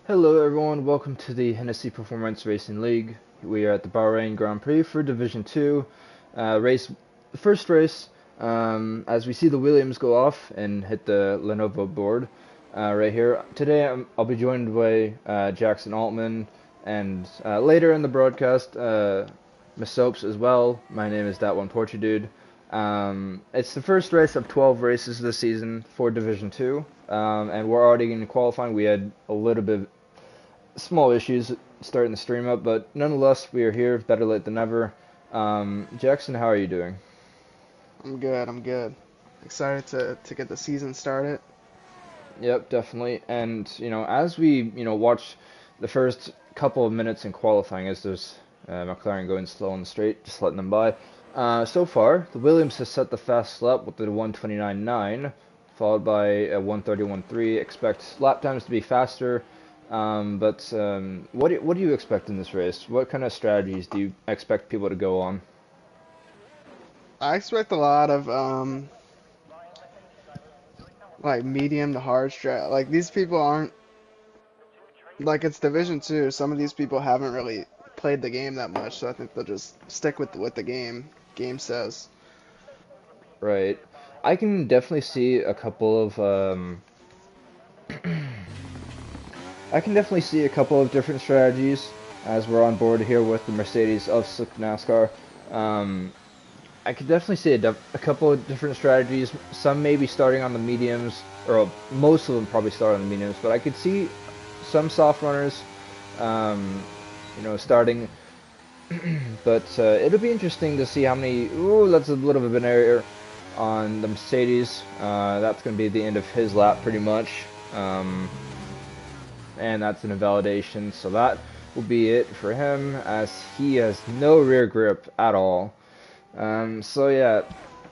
Hello everyone, welcome to the Hennessey Performance Racing League. We are at the Bahrain Grand Prix for Division 2. The first race, as we see the Williams go off and hit the Lenovo board right here. Today I'll be joined by Jackson Altman and later in the broadcast, Miss Soaps as well. My name is That One Portrait Dude. It's the first race of 12 races this season for Division 2, and we're already in qualifying. We had a little bit small issues starting the stream up, but nonetheless, we are here, better late than never. Jackson, how are you doing? I'm good. I'm good. Excited to get the season started. Yep, definitely. And, as we, watch the first couple of minutes in qualifying, as there's McLaren going slow on the straight, just letting them by. So far, the Williams has set the fast lap with the 129.9, followed by a 131.3. Expect lap times to be faster. But what do you expect in this race? What kind of strategies do you expect people to go on? I expect a lot of like medium to hard strat. Like these people aren't like it's Division 2. Some of these people haven't really played the game that much, so I think they'll just stick with what the game says. Right. I can definitely see a couple of I can definitely see a couple of different strategies as we're on board here with the Mercedes of Slick NASCAR. Um, I could definitely see a couple of different strategies. Some maybe starting on the mediums, or most of them probably start on the mediums. But I could see some soft runners, um, starting. But it'll be interesting to see how many. Ooh, that's a little bit of an error on the Mercedes. That's going to be the end of his lap, pretty much. And that's an invalidation. So that will be it for him, as he has no rear grip at all. So yeah,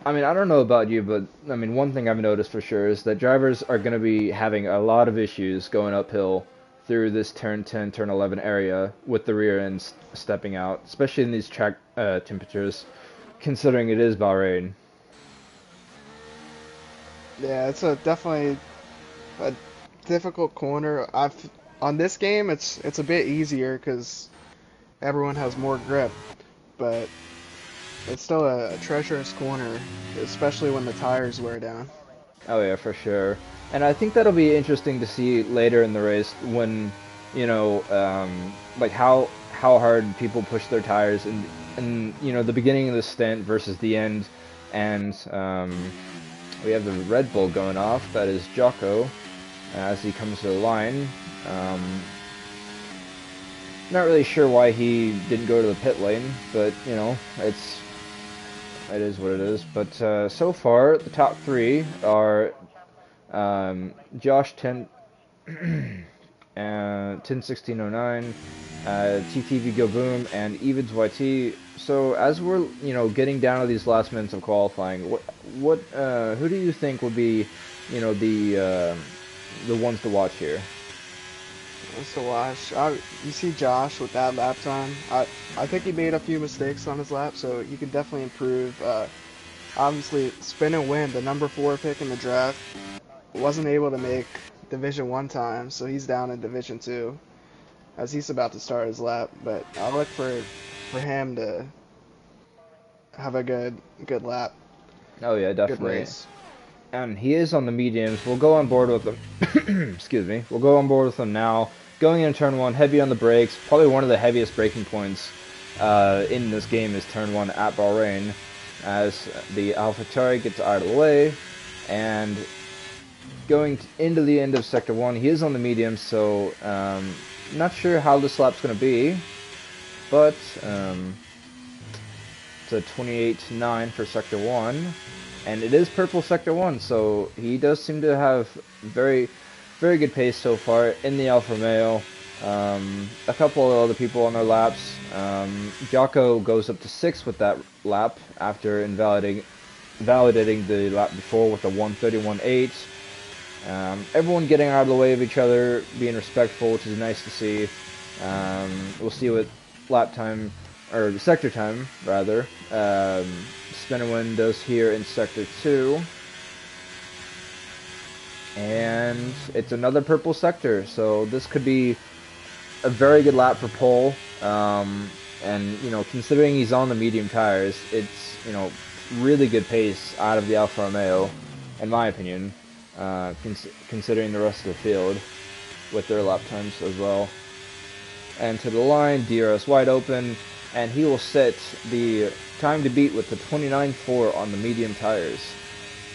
I mean, I don't know about you, but I mean, one thing I've noticed for sure is that drivers are going to be having a lot of issues going uphill through this turn 10, turn 11 area with the rear ends stepping out, especially in these track temperatures, considering it is Bahrain. Yeah, it's a definitely a difficult corner. I've on this game it's a bit easier because everyone has more grip, but it's still a treacherous corner, especially when the tires wear down. Oh yeah, for sure. And I think that'll be interesting to see later in the race when, like how hard people push their tires in the beginning of the stint versus the end. And we have the Red Bull going off. That is Jocko as he comes to the line. Um, Not really sure why he didn't go to the pit lane, but it is what it is. But so far, the top three are Josh 10, 101609, TTV Go Boom, and Evans YT. So as we're getting down to these last minutes of qualifying, who do you think would be the ones to watch here? Just to watch. You see Josh with that lap time. I think he made a few mistakes on his lap, so he can definitely improve. Obviously, Spin and Win, the number 4 pick in the draft, wasn't able to make Division 1 time, so he's down in Division 2 as he's about to start his lap. But I look for him to have a good lap, Oh yeah, good definitely. race. And he is on the mediums. We'll go on board with him. Excuse me. We'll go on board with him now. Going in turn one, heavy on the brakes. Probably one of the heaviest braking points in this game is turn one at Bahrain, as the AlphaTauri gets out of the way, and going into the end of sector one, he is on the mediums. So not sure how this lap's going to be, but it's a 28.9 for sector one. And it is purple sector one, so he does seem to have very, very good pace so far in the Alfa Romeo. A couple of other people on their laps. Jocko goes up to 6th with that lap after validating the lap before with a 131.8. Everyone getting out of the way of each other, being respectful, which is nice to see. We'll see what lap time, or sector time, rather. Spin and Win does here in Sector 2. and it's another purple sector. So this could be a very good lap for Pole. And considering he's on the medium tires, it's really good pace out of the Alfa Romeo, in my opinion. Considering the rest of the field with their lap times as well. And to the line, DRS wide open, and he will set the time to beat with the 29.4 on the medium tires.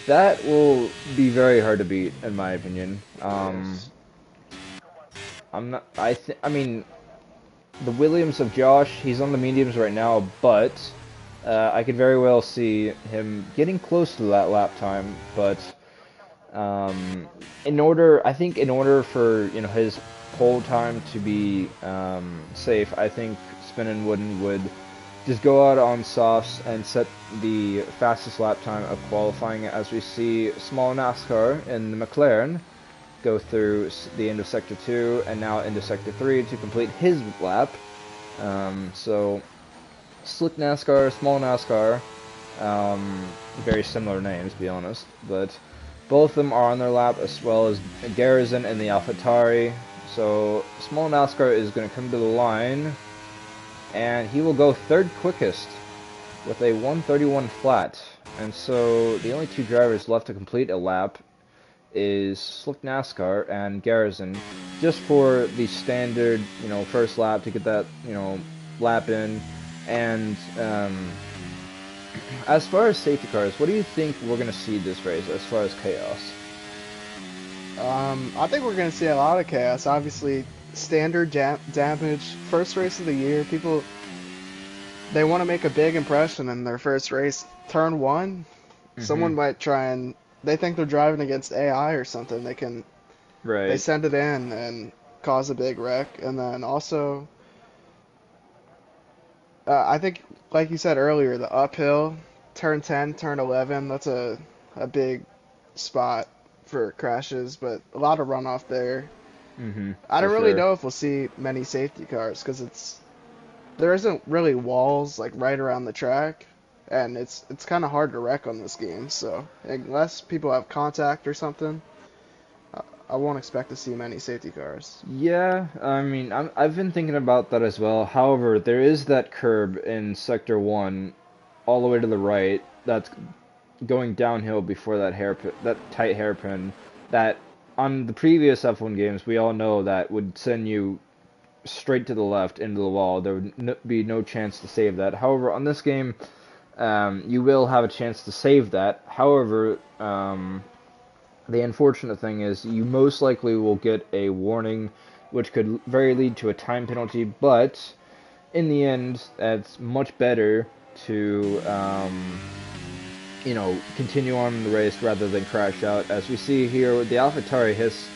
That will be very hard to beat, in my opinion. Yes. I'm not. I mean, the Williams of Josh, he's on the mediums right now, but I could very well see him getting close to that lap time. But I think in order for his pole time to be safe, I think Spin and Wooden would just go out on softs and set the fastest lap time of qualifying, as we see small NASCAR in the McLaren go through the end of Sector 2 and now into Sector 3 to complete his lap. So, Slick NASCAR, Small NASCAR, very similar names, to be honest, but both of them are on their lap, as well as Garrison and the AlphaTauri. So, Small NASCAR is going to come to the line, and he will go third quickest with a 131 flat. And so, the only two drivers left to complete a lap is Slick NASCAR and Garrison, just for the standard, first lap to get that, lap in. And as far as safety cars, what do you think we're going to see this race as far as chaos? I think we're going to see a lot of chaos. Obviously, standard damage, first race of the year. People, they want to make a big impression in their first race. Turn one, someone might try and they think they're driving against AI or something. They Right. send it in and cause a big wreck. And then also, I think, like you said earlier, the uphill, turn 10, turn 11, that's a big spot for crashes, but a lot of runoff there. I For don't really sure. know if we'll see many safety cars because there isn't really walls like right around the track, and it's kind of hard to wreck on this game. So unless people have contact or something, I won't expect to see many safety cars. Yeah, I mean, I've been thinking about that as well. However, there is that curb in Sector 1 all the way to the right that's going downhill before that tight hairpin that on the previous F1 games we all know that would send you straight to the left into the wall. There would be no chance to save that. However, on this game, you will have a chance to save that. However, the unfortunate thing is you most likely will get a warning, which could very lead to a time penalty. But in the end, it's much better to continue on in the race rather than crash out. As we see here, the AlphaTauri has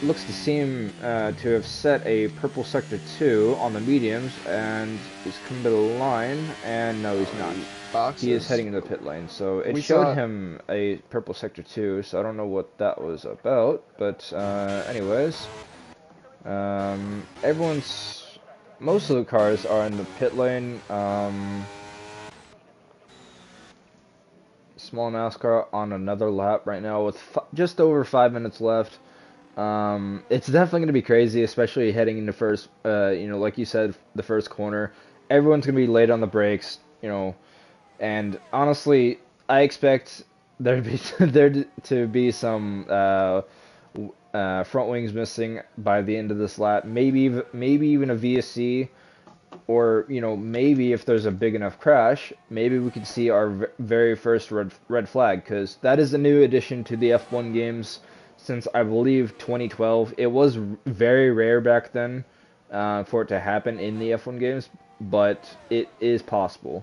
looks to seem to have set a purple sector 2 on the mediums, and he's coming to the line, and no, he's not. He is Boxes. heading into the pit lane, so it We showed saw him a purple sector 2, so I don't know what that was about, but anyways, most of the cars are in the pit lane. Small NASCAR on another lap right now with just over 5 minutes left. It's definitely going to be crazy, especially heading into first, like you said, the first corner. Everyone's going to be late on the brakes, and honestly, I expect there to be some front wings missing by the end of this lap. Maybe even a VSC, or maybe if there's a big enough crash, maybe we could see our very first red flag, because that is a new addition to the F1 games since I believe 2012. It was very rare back then for it to happen in the F1 games, but it is possible.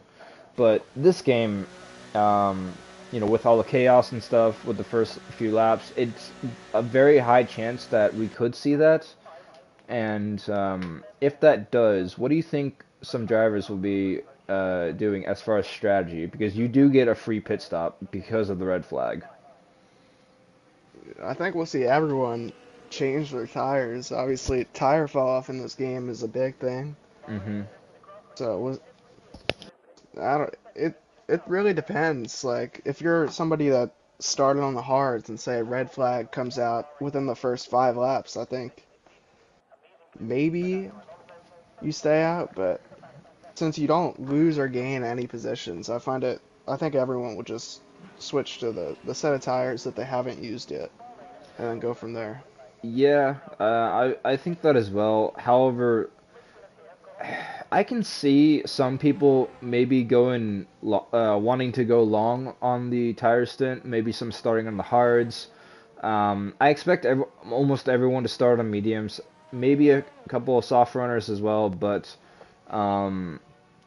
But this game, with all the chaos and stuff with the first few laps, it's a very high chance that we could see that. And if that does, what do you think some drivers will be doing as far as strategy? Because you do get a free pit stop because of the red flag. I think we'll see everyone change their tires. Obviously, tire fall off in this game is a big thing. Hmm. So I don't. It really depends. Like if you're somebody that started on the hards and say a red flag comes out within the first 5 laps, I think maybe you stay out. But since you don't lose or gain any positions, I think everyone would just switch to the set of tires that they haven't used yet and then go from there. Yeah, I think that as well. However, I can see some people maybe wanting to go long on the tire stint, maybe some starting on the hards. I expect almost everyone to start on mediums, maybe a couple of soft runners as well, but um,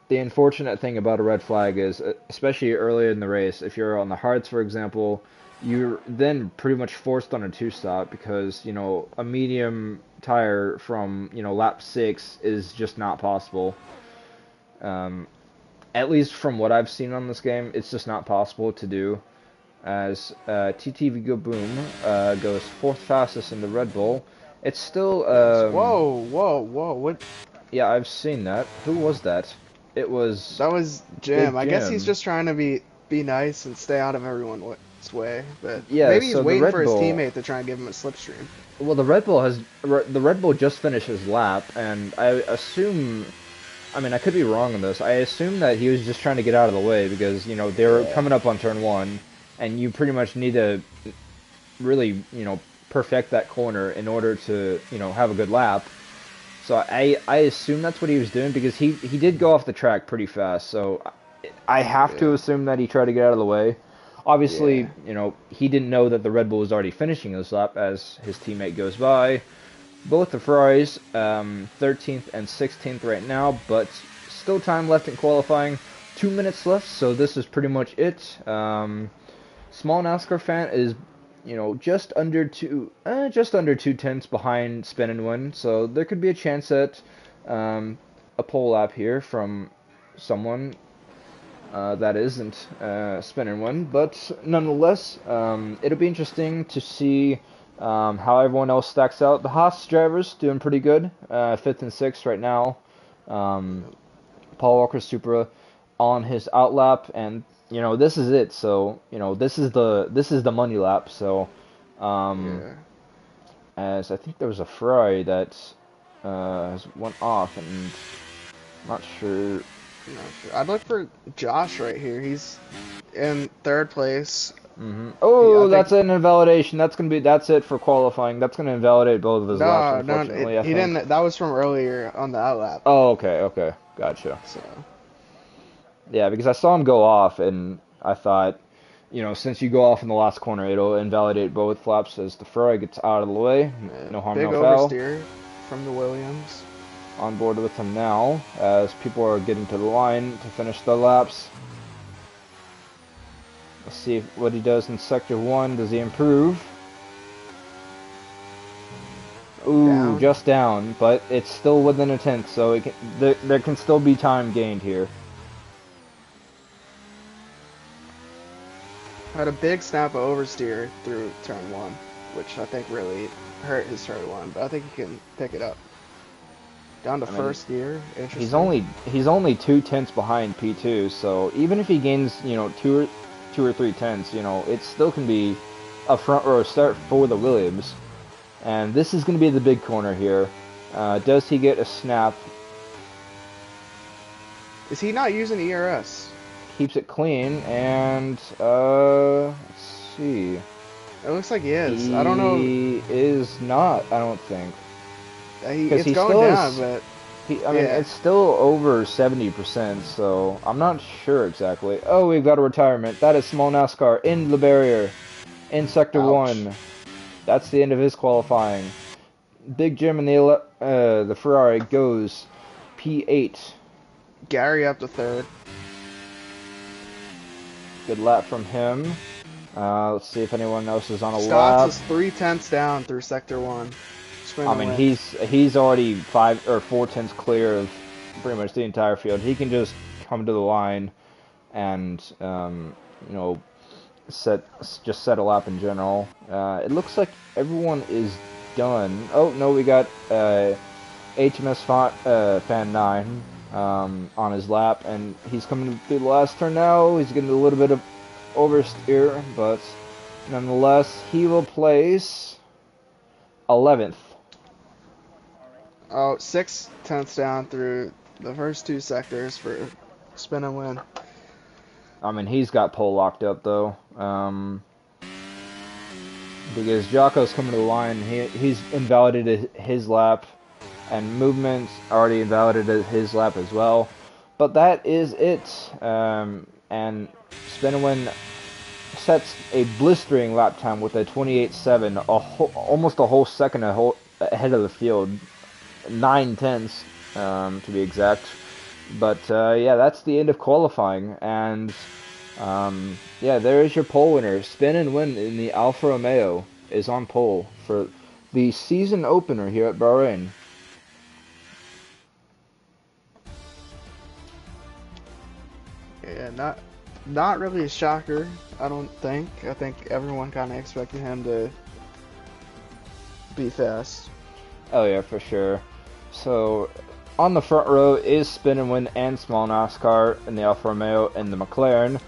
the unfortunate thing about a red flag is, especially early in the race, if you're on the hards, for example, you're then pretty much forced on a two-stop because, a medium tire from, lap 6 is just not possible. Um, at least from what I've seen on this game, it's just not possible to do. As TTV Go Boom goes fourth fastest in the Red Bull. It's still, Yes. Whoa, whoa, whoa! What? yeah, I've seen that. Who was that? It was That was Jim. Big I guess he's Jim. just trying to be nice and stay out of everyone's way. But Yeah, maybe he's so the waiting for Red his Bull. teammate to try and give him a slipstream. Well, the Red Bull just finished his lap, and I assume. I mean, I could be wrong on this. I assume that he was just trying to get out of the way because they were Yeah. coming up on turn one, and you pretty much need to really perfect that corner in order to have a good lap. So I assume that's what he was doing because he did go off the track pretty fast. So I have to Yeah. assume that he tried to get out of the way. Obviously, Yeah. he didn't know that the Red Bull was already finishing his lap as his teammate goes by. Both the Ferraris, 13th and 16th right now, but still time left in qualifying. 2 minutes left, so this is pretty much it. Small NASCAR fan is, just under 2 tenths behind Spin and Win, so there could be a chance at a pole lap here from someone that isn't Spin and Win, but nonetheless, it'll be interesting to see how everyone else stacks out. The Haas drivers doing pretty good, fifth and sixth right now. Um, Paul Walker Supra on his outlap, and this is it. So this is the money lap. So Yeah. as I think there was a Ferrari that has went off, and I'm not sure. Not sure. I'd look for Josh right here. He's in third place. Oh, I think that's an invalidation. That's it for qualifying. That's gonna invalidate both of his laps, no, no, unfortunately, I he think. didn't. That was from earlier on the outlap. Oh, okay, gotcha. So Yeah, because I saw him go off, and I thought, since you go off in the last corner, it'll invalidate both laps as the Ferrari gets out of the way. No harm, big no foul. oversteer from the Williams. On board with him now, as people are getting to the line to finish their laps. Let's see what he does in Sector 1. Does he improve? Ooh, Down. just down, but it's still within a tenth, so there can still be time gained here. Had a big snap of oversteer through turn one, which I think really hurt his turn one, but I think he can pick it up. Down to I mean, first gear. Interesting. he's only 2 tenths behind P2, so even if he gains two or 3 tenths, it still can be a front row start for the Williams. And this is going to be the big corner here. Does he get a snap? Is he not using ERS? Keeps it clean, and let's see. It looks like he is. I don't know. He is not. I don't think. It's he going still down, is. but I mean, it's still over 70%, so I'm not sure exactly. Oh, we've got a retirement. That is Small NASCAR in the barrier, in Sector ouch. 1. That's the end of his qualifying. Big Jim in the Ferrari goes P8. Gary up to third. Good lap from him. Let's see if anyone else is on a Stotts lap. is 3 tenths down through sector one. I mean, he's already 5 or 4 tenths clear of pretty much the entire field. He can just come to the line and set a lap in general. It looks like everyone is done. Oh no, we got HMS Fan 9 on his lap, and he's coming through the last turn now. He's getting a little bit of oversteer, but Nonetheless, he will place 11th. Oh, 6/10 down through the first two sectors for spin and win. I mean, he's got pole locked up though. Because Jocko's coming to the line, he's invalidated his lap, and Movement's already invalidated his lap as well. But that is it. And Spin and Win sets a blistering lap time with a 28.7, almost a whole second ahead of the field, 9/10 to be exact. But yeah, that's the end of qualifying, and yeah, there is your pole winner. Spin and Win in the Alfa Romeo is on pole for the season opener here at Bahrain. Yeah, not really a shocker, I don't think. I think everyone kind of expected him to be fast. Oh yeah, for sure. So on the front row is Spin and Win and Small NASCAR in the Alfa Romeo and the McLaren.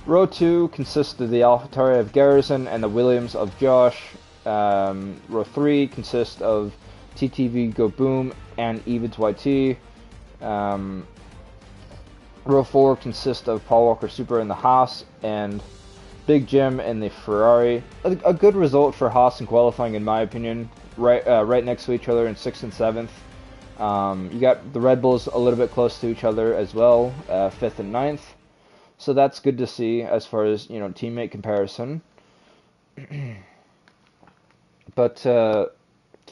Row 2 consists of the AlphaTauri of Garrison and the Williams of Josh. Row 3 consists of TTV Go Boom and Evans YT. Row 4 consists of Paul Walker Super in the Haas and Big Jim in the Ferrari. A good result for Haas in qualifying, in my opinion. Right next to each other in 6th and 7th. You got the Red Bulls a little bit close to each other as well, 5th and 9th. So that's good to see as far as, teammate comparison. But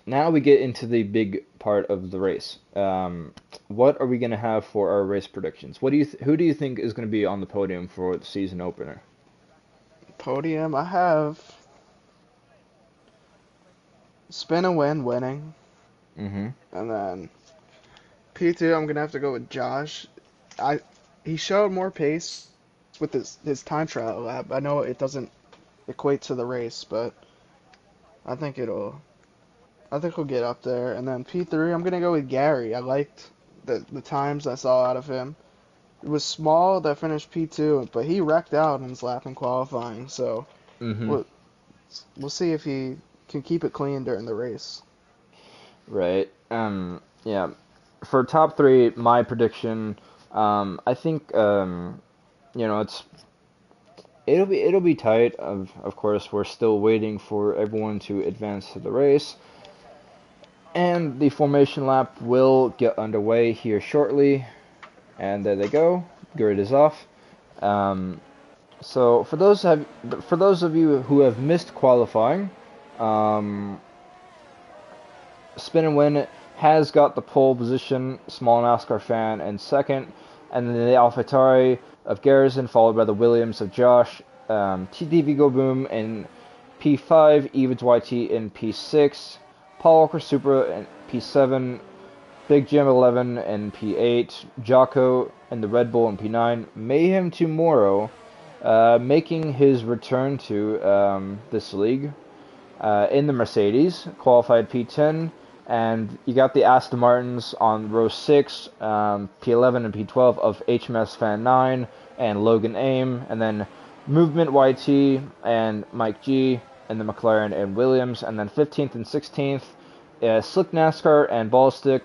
now we get into the big part of the race. What are we going to have for our race predictions? Who do you think is going to be on the podium for the season opener? Podium, I have Spin and Win winning. Mm-hmm. And then P2, I'm going to have to go with Josh. He showed more pace with his time trial lap. I know it doesn't equate to the race, but I think he'll get up there. And then P3, I'm going to go with Gary. I liked the times I saw out of him. It was Small that finished P2, but he wrecked out in his lap in qualifying. So Mm-hmm. we'll see if he can keep it clean during the race. Right. Yeah. For top 3, my prediction, I think, it'll be tight. Of course, we're still waiting for everyone to advance to the race. And the formation lap will get underway here shortly. And there they go. Grid is off. So for those of you who have missed qualifying, Spin and Win has got the pole position, Small NASCAR fan in second, and then the AlphaTauri of Garrison, followed by the Williams of Josh, TTV Go Boom in P5, Evans YT in P6, Paul Walker Supra in P7, Big Jim 11 in P8, Jocko and the Red Bull in P9, Mayhem Tomorrow making his return to this league in the Mercedes, qualified P10, and you got the Aston Martins on row 6, P11 and P12 of HMS Fan 9 and Logan Aim, and then Movement YT and Mike G and the McLaren and Williams, and then 15th and 16th, Slick NASCAR and Ballstick,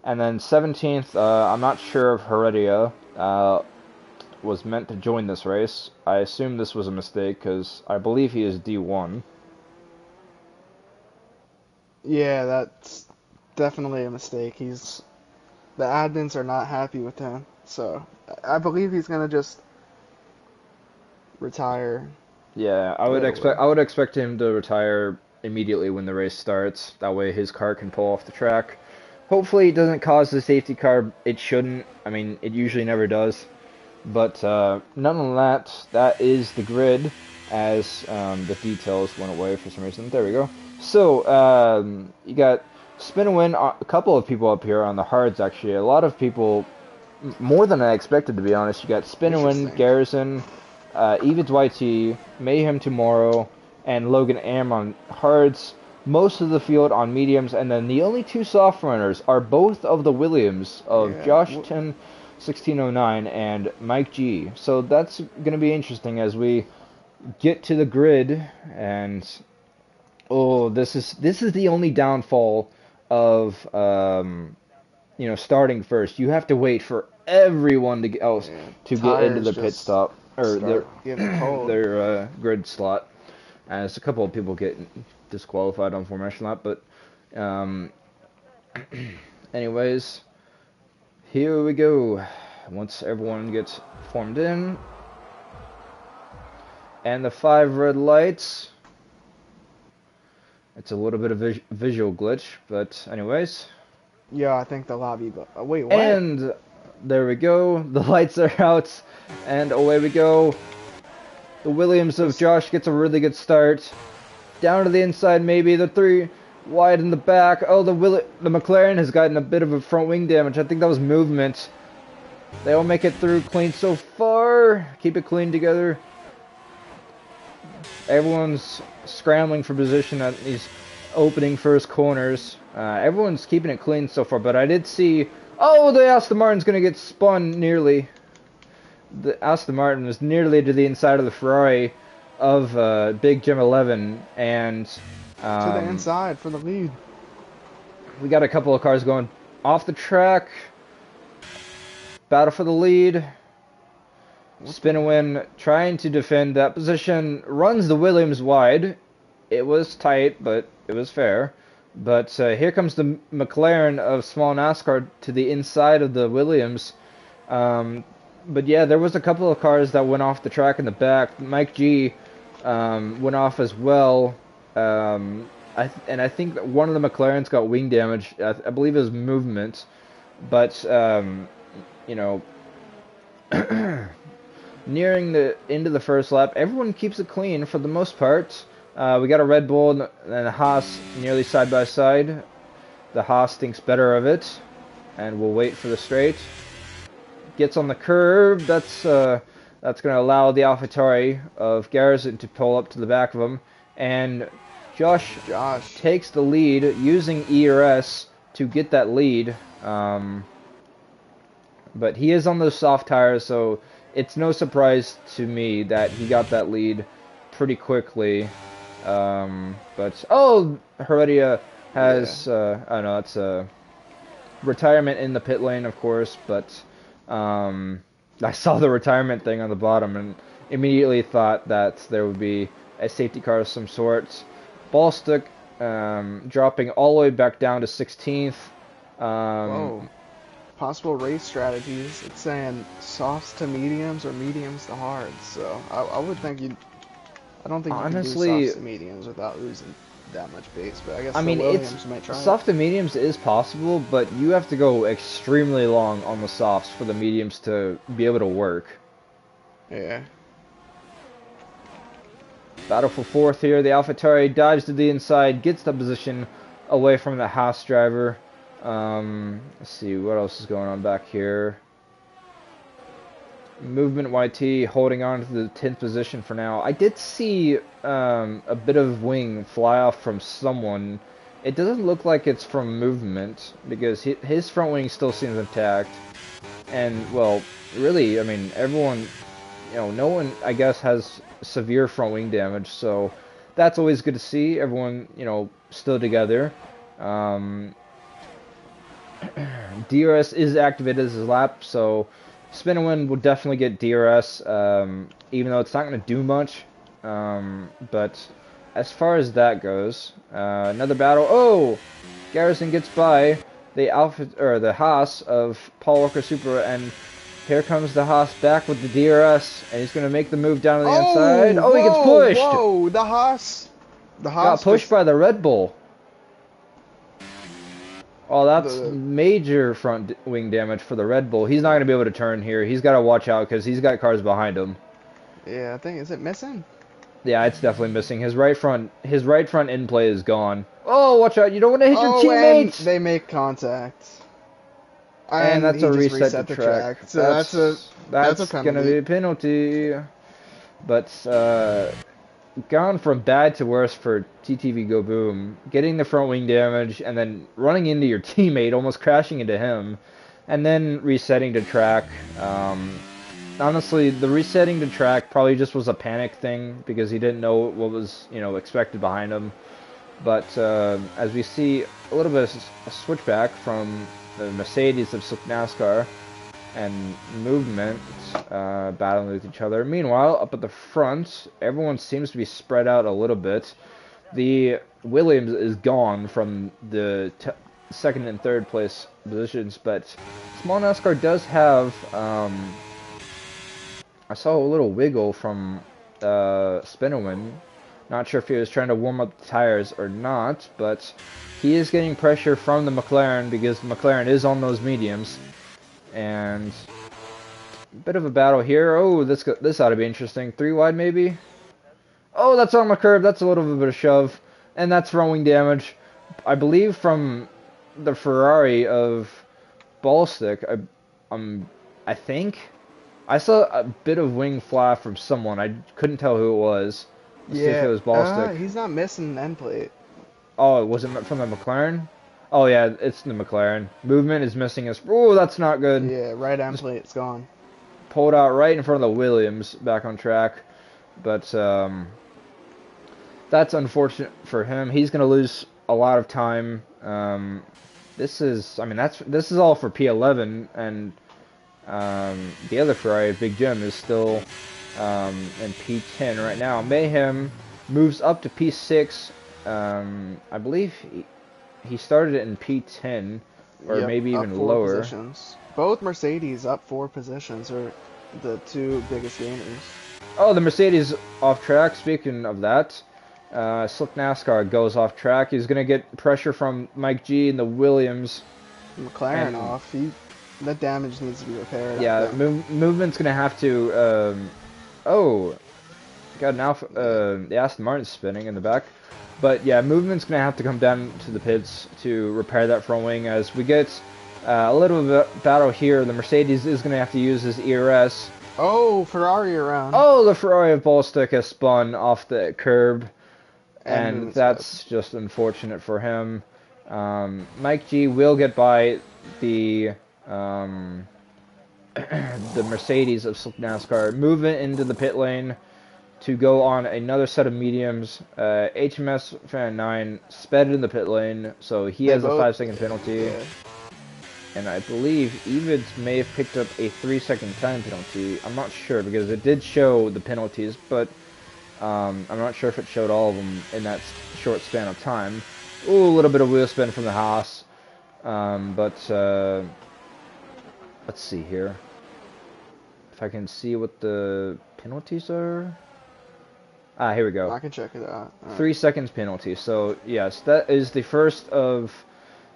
and then 17th, I'm not sure if Heredia was meant to join this race. I assume this was a mistake because I believe he is D1. Yeah, that's definitely a mistake. The admins are not happy with him, so I believe he's gonna just retire. Yeah, I would expect him to retire immediately when the race starts. That way his car can pull off the track. Hopefully it doesn't cause the safety car. It shouldn't. I mean, it usually never does. But nonetheless, that is the grid as the details went away for some reason. There we go. So you got Spin and Win, a couple of people up here on the hards actually. A lot of people, more than I expected to be honest. You got Spin and Win, Garrison, Evans YT, Mayhem Tomorrow, and Logan Am on hards. Most of the field on mediums, and then the only 2 soft runners are both of the Williams of Josh 1609 and Mike G. So that's going to be interesting as we get to the grid And oh, this is the only downfall of starting first. You have to wait for everyone else Yeah, to get into tires the pit just stop or start getting cold. their grid slot. As a couple of people get disqualified on formation lap, but anyways, here we go. Once everyone gets formed in, and the 5 red lights. It's a little bit of visual glitch, but anyways. Yeah, I think the lobby. Wait, what? And there we go. The lights are out, and away we go. The Williams of Josh gets a really good start. Down to the inside, maybe the 3 wide in the back. Oh, the McLaren has gotten a bit of a front wing damage. I think that was movement. They all make it through clean so far. Keep it clean together. Everyone's scrambling for position at these opening first corners. Everyone's keeping it clean so far, but I did see... Oh, the Aston Martin's going to get spun nearly. The Aston Martin was nearly to the inside of the Ferrari of Big Jim 11, and... to the inside for the lead. We got a couple of cars going off the track. Battle for the lead. Spin a win, trying to defend that position, runs the Williams wide. It was tight, but it was fair. But here comes the McLaren of small NASCAR to the inside of the Williams. But yeah, there was a couple of cars that went off the track in the back. Mike G went off as well. I think that one of the McLarens got wing damage. I believe it was movement. But, nearing the end of the first lap, everyone keeps it clean for the most part. We got a Red Bull and a Haas nearly side by side. The Haas thinks better of it, and we'll wait for the straight. Gets on the curb. That's going to allow the AlphaTauri of Garrison to pull up to the back of him, and Josh takes the lead using ERS to get that lead. But he is on those soft tires, so it's no surprise to me that he got that lead pretty quickly. But Heredia has I don't know, it's a retirement in the pit lane, of course, but I saw the retirement thing on the bottom and immediately thought that there would be a safety car of some sort. Ballstick dropping all the way back down to 16th. Whoa. Possible race strategies. It's saying softs to mediums or mediums to hards. So I would think I don't think honestly, you can do softs to mediums without losing that much base. But I guess I mean, the Williams might try soft to mediums is possible, but you have to go extremely long on the softs for the mediums to be able to work. Yeah. Battle for 4th here. The AlphaTauri dives to the inside, gets the position away from the Haas driver. Let's see, what else is going on back here? Movement YT holding on to the 10th position for now. I did see a bit of wing fly off from someone. It doesn't look like it's from movement, because his front wing still seems intact. And, well, really, I mean, everyone, no one, I guess, has severe front wing damage, so that's always good to see. Everyone, still together. DRS is activated as his lap, so Spin and Win will definitely get DRS, even though it's not going to do much. But as far as that goes, another battle. Oh, Garrison gets by the Haas of Paul Walker Super, and here comes the Haas back with the DRS, and he's going to make the move down to the inside. Oh, he gets pushed. Whoa, the Haas got pushed by the Red Bull. Oh, that's major front wing damage for the Red Bull. He's not going to be able to turn here. He's got to watch out because he's got cars behind him. Yeah, I think, is it missing? Yeah, it's definitely missing. His right front end play is gone. Oh, watch out. You don't want to hit your teammates. And they make contact. And that's a reset to track. So that's going to be a penalty. But gone from bad to worse for TTV Go Boom, getting the front wing damage and then running into your teammate, almost crashing into him, and then resetting to track. honestly, the resetting the track probably just was a panic thing because he didn't know what was, expected behind him. But as we see a little bit of a switchback from the Mercedes of Slick NASCAR and movement battling with each other. Meanwhile, up at the front, everyone seems to be spread out a little bit. The Williams is gone from the second and third place positions, but Small NASCAR does have, I saw a little wiggle from Spinowin. Not sure if he was trying to warm up the tires or not, but he is getting pressure from the McLaren because the McLaren is on those mediums. And a bit of a battle here. Oh, this ought to be interesting. 3 wide maybe? Oh, that's on the curb. That's a little bit of a shove. And that's throwing damage. I believe from the Ferrari of Ballstick. I think. I saw a bit of wing fly from someone. I couldn't tell who it was. Let's see if it was Ballstick. He's not missing an end plate. Oh, was it from the McLaren? Oh yeah, it's the McLaren. Movement is missing us. Oh, that's not good. Yeah, right end plate's gone. Pulled out right in front of the Williams, back on track. But that's unfortunate for him. He's going to lose a lot of time. This is all for P11, and the other Ferrari, Big Jim, is still in P10 right now. Mayhem moves up to P6. I believe he started it in P10, or maybe even lower. Positions. Both Mercedes up 4 positions are the 2 biggest gainers. Oh, the Mercedes off track. Speaking of that, Slick NASCAR goes off track. He's going to get pressure from Mike G and the Williams. McLaren off. That damage needs to be repaired. Yeah, movement's going to have to... got now the Aston Martin's spinning in the back. But yeah, movement's going to have to come down to the pits to repair that front wing as we get a little bit of battle here. The Mercedes is going to have to use his ERS. Oh, Ferrari around. Oh, the Ferrari of Ballstick has spun off the curb. And that's just unfortunate for him. Mike G will get by the the Mercedes of Slick NASCAR. Moving into the pit lane to go on another set of mediums. HMS Fan 9 sped in the pit lane, so he has a 5-second penalty. Yeah. And I believe Evans may have picked up a 3-second time penalty. I'm not sure because it did show the penalties, but I'm not sure if it showed all of them in that short span of time. Ooh, a little bit of wheel spin from the Haas. Let's see here. If I can see what the penalties are. Ah, here we go. I can check it out. 3 seconds penalty. So, yes, that is the first of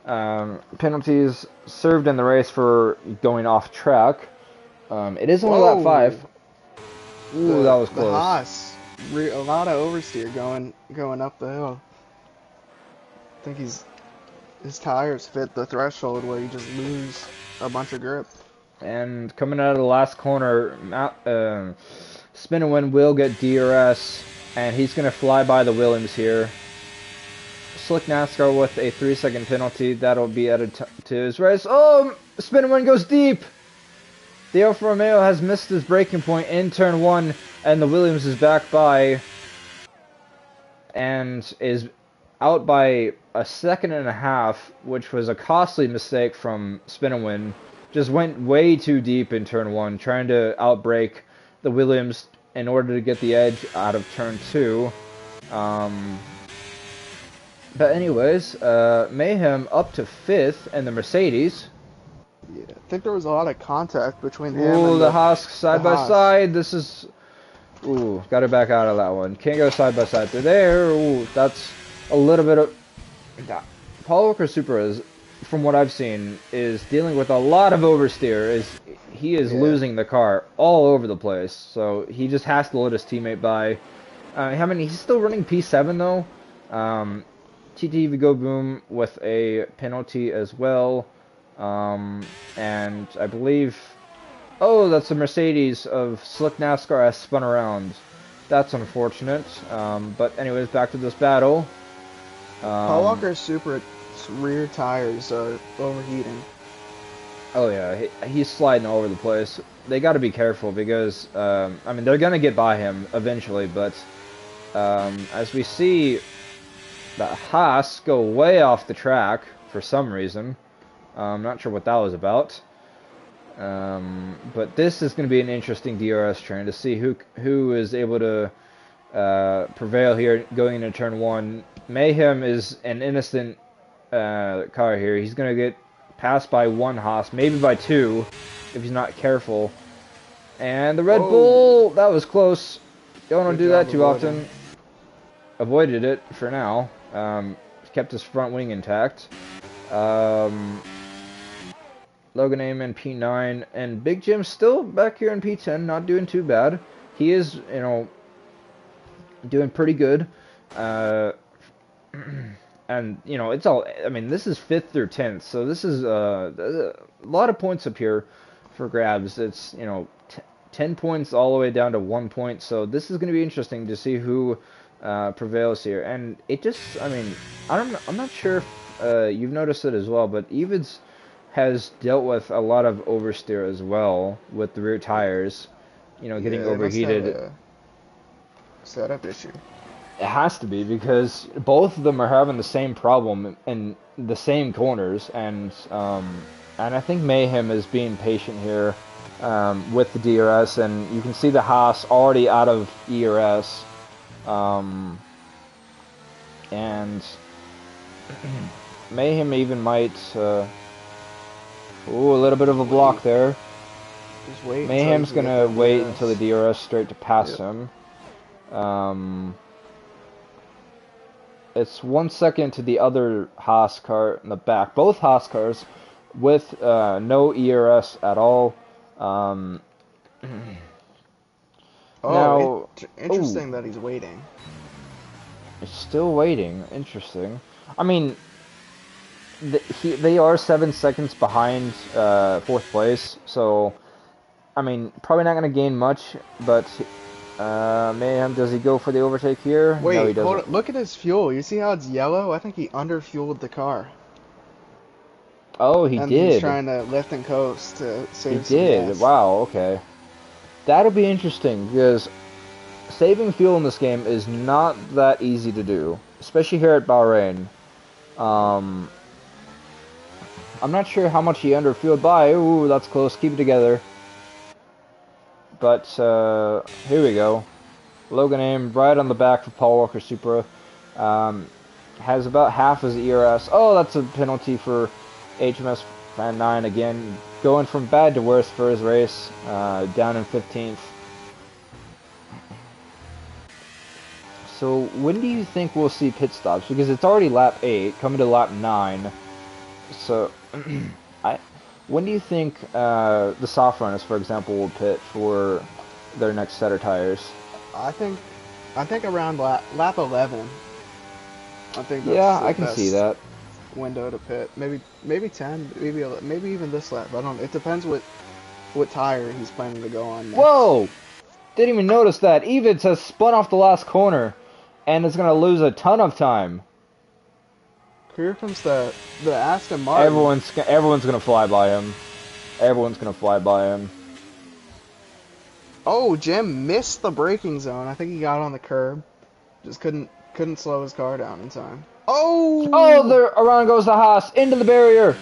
penalties served in the race for going off track. It is only lap 5. Ooh, that was close. The Haas, a lot of oversteer going up the hill. I think his tires fit the threshold where you just lose a bunch of grip. And coming out of the last corner, Spinowin will get DRS, and he's going to fly by the Williams here. Slick NASCAR with a 3-second penalty. That'll be added to his race. Oh, Spinowin goes deep. The Alfa Romeo has missed his braking point in turn 1, and the Williams is back by and is out by a 1.5 seconds, which was a costly mistake from Spinowin. Just went way too deep in turn 1, trying to outbrake the Williams in order to get the edge out of turn 2. But anyways, Mayhem up to 5th, and the Mercedes. Yeah, I think there was a lot of contact between him and the Haas side by side. This is... Ooh, got to back out of that one. Can't go side by side through there. Ooh, that's a little bit of... Paul Walker Supra is, from what I've seen, is dealing with a lot of oversteer. He is losing the car all over the place. So he just has to let his teammate by. He's still running P7 though. TTV Go Boom with a penalty as well. And I believe... Oh, that's the Mercedes of Slick NASCAR has spun around. That's unfortunate. But anyways, back to this battle. Paul Walker Supra's rear tires are overheating. Oh yeah, he's sliding all over the place. they got to be careful because I mean they're gonna get by him eventually, but as we see the Haas go way off the track for some reason. I'm not sure what that was about. But this is going to be an interesting DRS train to see who is able to prevail here going into turn 1. Mayhem is an innocent car here. He's going to get passed by 1 Haas, maybe by 2 if he's not careful. And the Red Bull, that was close. Don't do that too often. Avoided it for now. Kept his front wing intact. Logan Aim P9, and Big Jim's still back here in P10, not doing too bad. He is, you know, doing pretty good. And, you know, it's all, I mean, this is 5th through 10th, so this is a lot of points up here for grabs. It's, you know, 10 points all the way down to 1 point, so this is going to be interesting to see who prevails here. And it just, I mean, I'm not sure if you've noticed it as well, but Evids has dealt with a lot of oversteer as well with the rear tires, you know, getting overheated. Must have a setup issue. It has to be because both of them are having the same problem in the same corners, and I think Mayhem is being patient here with the DRS, and you can see the Haas already out of ERS, and Mayhem even might. Ooh, a little bit of a block there. Just wait. Mayhem's gonna wait until the DRS straight to pass him. It's 1 second to the other Haas car in the back. Both Haas cars with no ERS at all. Interesting that he's waiting. He's still waiting. Interesting. I mean, they are 7 seconds behind 4th place, so I mean probably not going to gain much. But Mayhem, does he go for the overtake here? Wait, no, he doesn't. hold on. Look at his fuel. You see how it's yellow? I think he underfueled the car. Oh, he and did. He's trying to lift and coast to save. He did. Gas. Wow. Okay, that'll be interesting because saving fuel in this game is not that easy to do, especially here at Bahrain. I'm not sure how much he underfueled by. Ooh, that's close. Keep it together. But here we go. Logan Aim right on the back for Paul Walker Supra. Has about half his ERS. Oh, that's a penalty for HMS Fan 9 again. Going from bad to worse for his race. Down in 15th. So when do you think we'll see pit stops? Because it's already lap 8, coming to lap 9. So, when do you think the soft runners, for example, will pit for their next set of tires? I think around lap 11. I think that's I can see that window to pit. Maybe 10, maybe even this lap. I don't. It depends what tire he's planning to go on next. Whoa! Didn't even notice that. Evans has spun off the last corner, and is gonna lose a ton of time. Here comes the Aston Martin. Everyone's gonna fly by him. Everyone's gonna fly by him. Oh, Jim missed the braking zone. I think he got on the curb. Just couldn't slow his car down in time. Oh! There around goes the Haas into the barrier.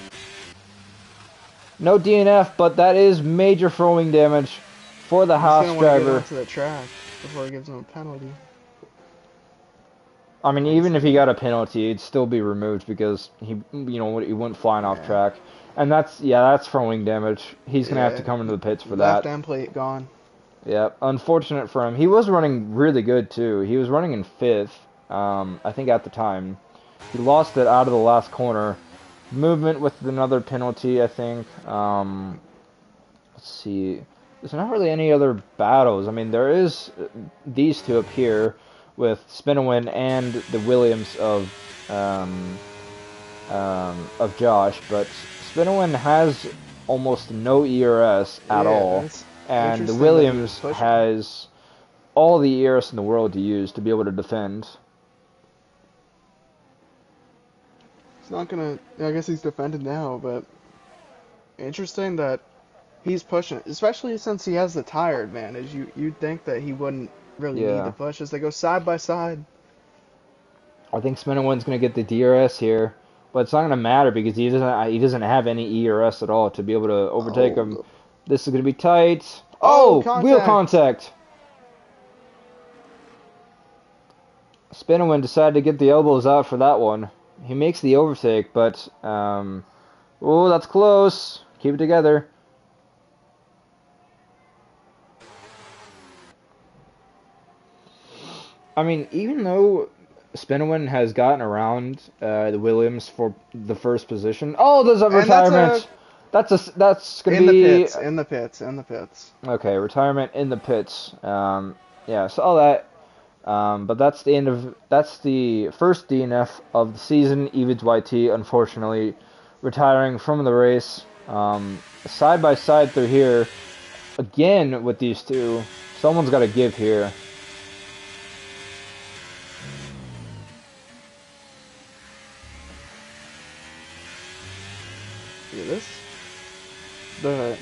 No DNF, but that is major throwing damage for the Haas driver. Get onto the track before he gives him a penalty. I mean, even if he got a penalty, it'd still be removed because he went flying off track, and that's throwing damage. He's gonna have to come into the pits for that. Left end plate gone. Yeah, unfortunate for him. He was running really good too. He was running in 5th, I think at the time. He lost it out of the last corner. Movement with another penalty, I think. Let's see. There's not really any other battles. I mean, there is these two up here with Spinowin and the Williams of Josh, but Spinowin has almost no ERS at all, and the Williams has all the ERS in the world to use to be able to defend. He's not gonna. I guess he's defended now, but interesting that he's pushing it, especially since he has the tire advantage. You'd think that he wouldn't really need to Yeah. push as they go side by side. I think Spinowin's going to get the DRS here, but it's not going to matter because he doesn't have any ERS at all to be able to overtake him. Oh, This is going to be tight. oh, Oh, wheel contact. contact. Spinowin decided to get the elbows out for that one. He makes the overtake, but oh, that's close. Keep it together. I mean, even though Spinowin has gotten around the Williams for the first position. Oh, there's a And that's retirement. That's gonna in the be pits, in the pits, in the pits. okay. Retirement in the pits. Yeah, saw that. But that's the first DNF of the season. Evans YT unfortunately retiring from the race. Side by side through here again with these two. Someone's got to give here. Yeah, this the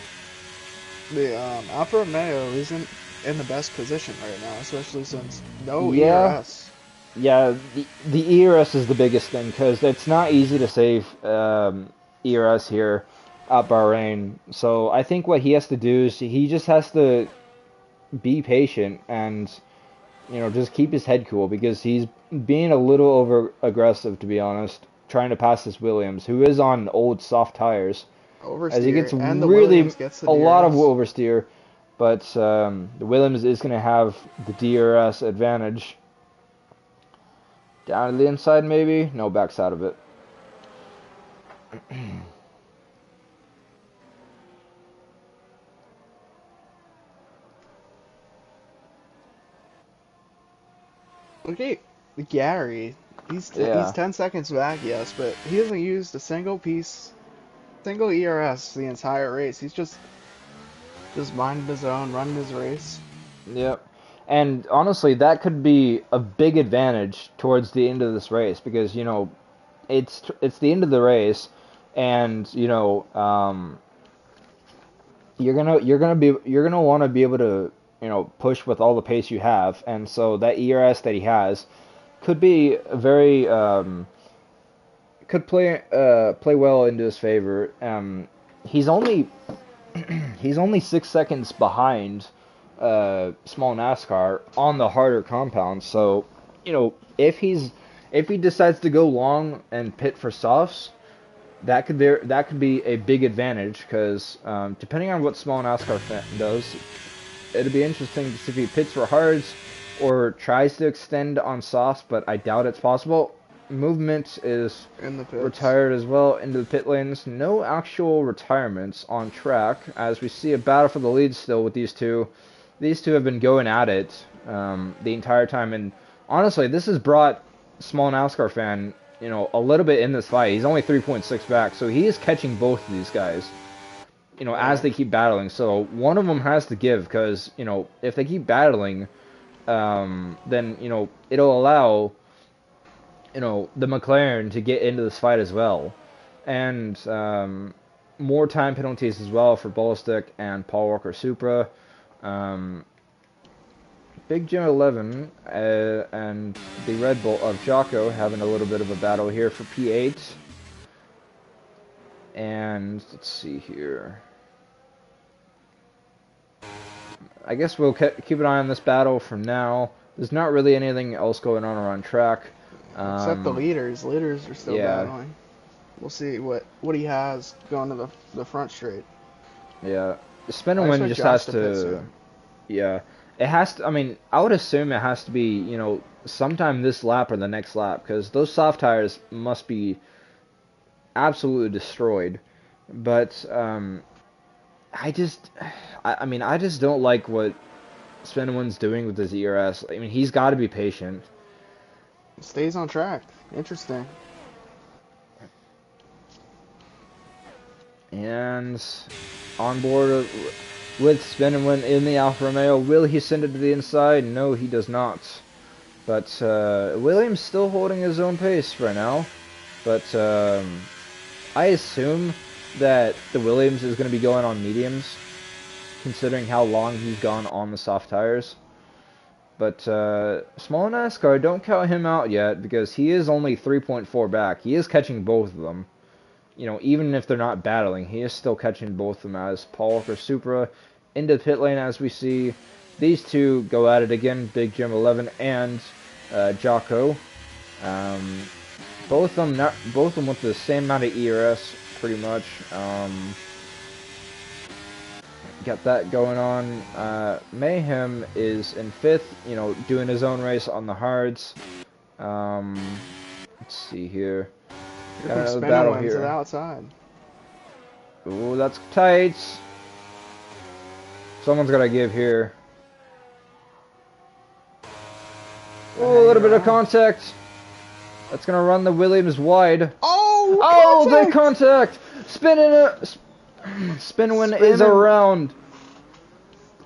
Alfa Romeo isn't in the best position right now, especially since no Yeah. ERS. Yeah, the ERS is the biggest thing because it's not easy to save ERS here at Bahrain. So I think what he has to do is he just has to be patient and just keep his head cool because he's being a little over aggressive, to be honest, trying to pass this Williams, who is on old soft tires, as he gets Oversteer, and the really Williams gets the a lot of DRS. oversteer. But the Williams is going to have the DRS advantage. Down to the inside, maybe? No, backside of it. Okay, Gary, he's Yeah. 10 seconds back, yes, but he hasn't used a single ERS the entire race. He's just minding his own, running his race. Yep. And honestly, that could be a big advantage towards the end of this race because, it's the end of the race and, you're gonna want to be able to, push with all the pace you have. And so that ERS that he has could be very could play well into his favor. He's only he's only 6 seconds behind small NASCAR on the harder compounds. So, if he decides to go long and pit for softs, that could be a big advantage because depending on what small NASCAR fan does, it'll be interesting to see if he pits for hards or tries to extend on softs, but I doubt it's possible. Movement is In the pits. retired as well into the pit lanes. No actual retirements on track, as we see a battle for the lead still with these two. These two have been going at it the entire time, and honestly, this has brought small NASCAR fan, a little bit in this fight. He's only 3.6 back, so he is catching both of these guys, as they keep battling. So one of them has to give, because, if they keep battling, then, it'll allow, the McLaren to get into this fight as well. And more time penalties as well for Bolstick and Paul Walker Supra. Big Jim 11 and the Red Bull of Jocko having a little bit of a battle here for P8. And let's see here. I guess we'll keep an eye on this battle from now. There's not really anything else going on around track. Except the leaders. Leaders are still battling. We'll see what he has going to the front straight. Yeah. Spin and win just has to... Yeah. It has to... I mean, I would assume it has to be, sometime this lap or the next lap, because those soft tires must be absolutely destroyed. But, I just don't like what Spinwin's doing with his ERS. I mean, he's got to be patient. Stays on track. Interesting. And on board with Spinwin in the Alfa Romeo, will he send it to the inside? No, he does not. But Williams still holding his own pace right now. But I assume that the Williams is going to be going on mediums considering how long he's gone on the soft tires. But small NASCAR, don't count him out yet because he is only 3.4 back. He is catching both of them. You know, even if they're not battling, he is still catching both of them as Paul Walker Supra into the pit lane as we see these two go at it again, Big Jim 11 and Jocko. Both of them with the same amount of ERS, pretty much. Got that going on. Mayhem is in 5th, you know, doing his own race on the hards. Let's see here. Got another battle here. To the outside. Ooh, that's tight. Someone's got to give here. Ooh, a little bit of contact. That's going to run the Williams wide. Oh, they contact! Spin-win is around.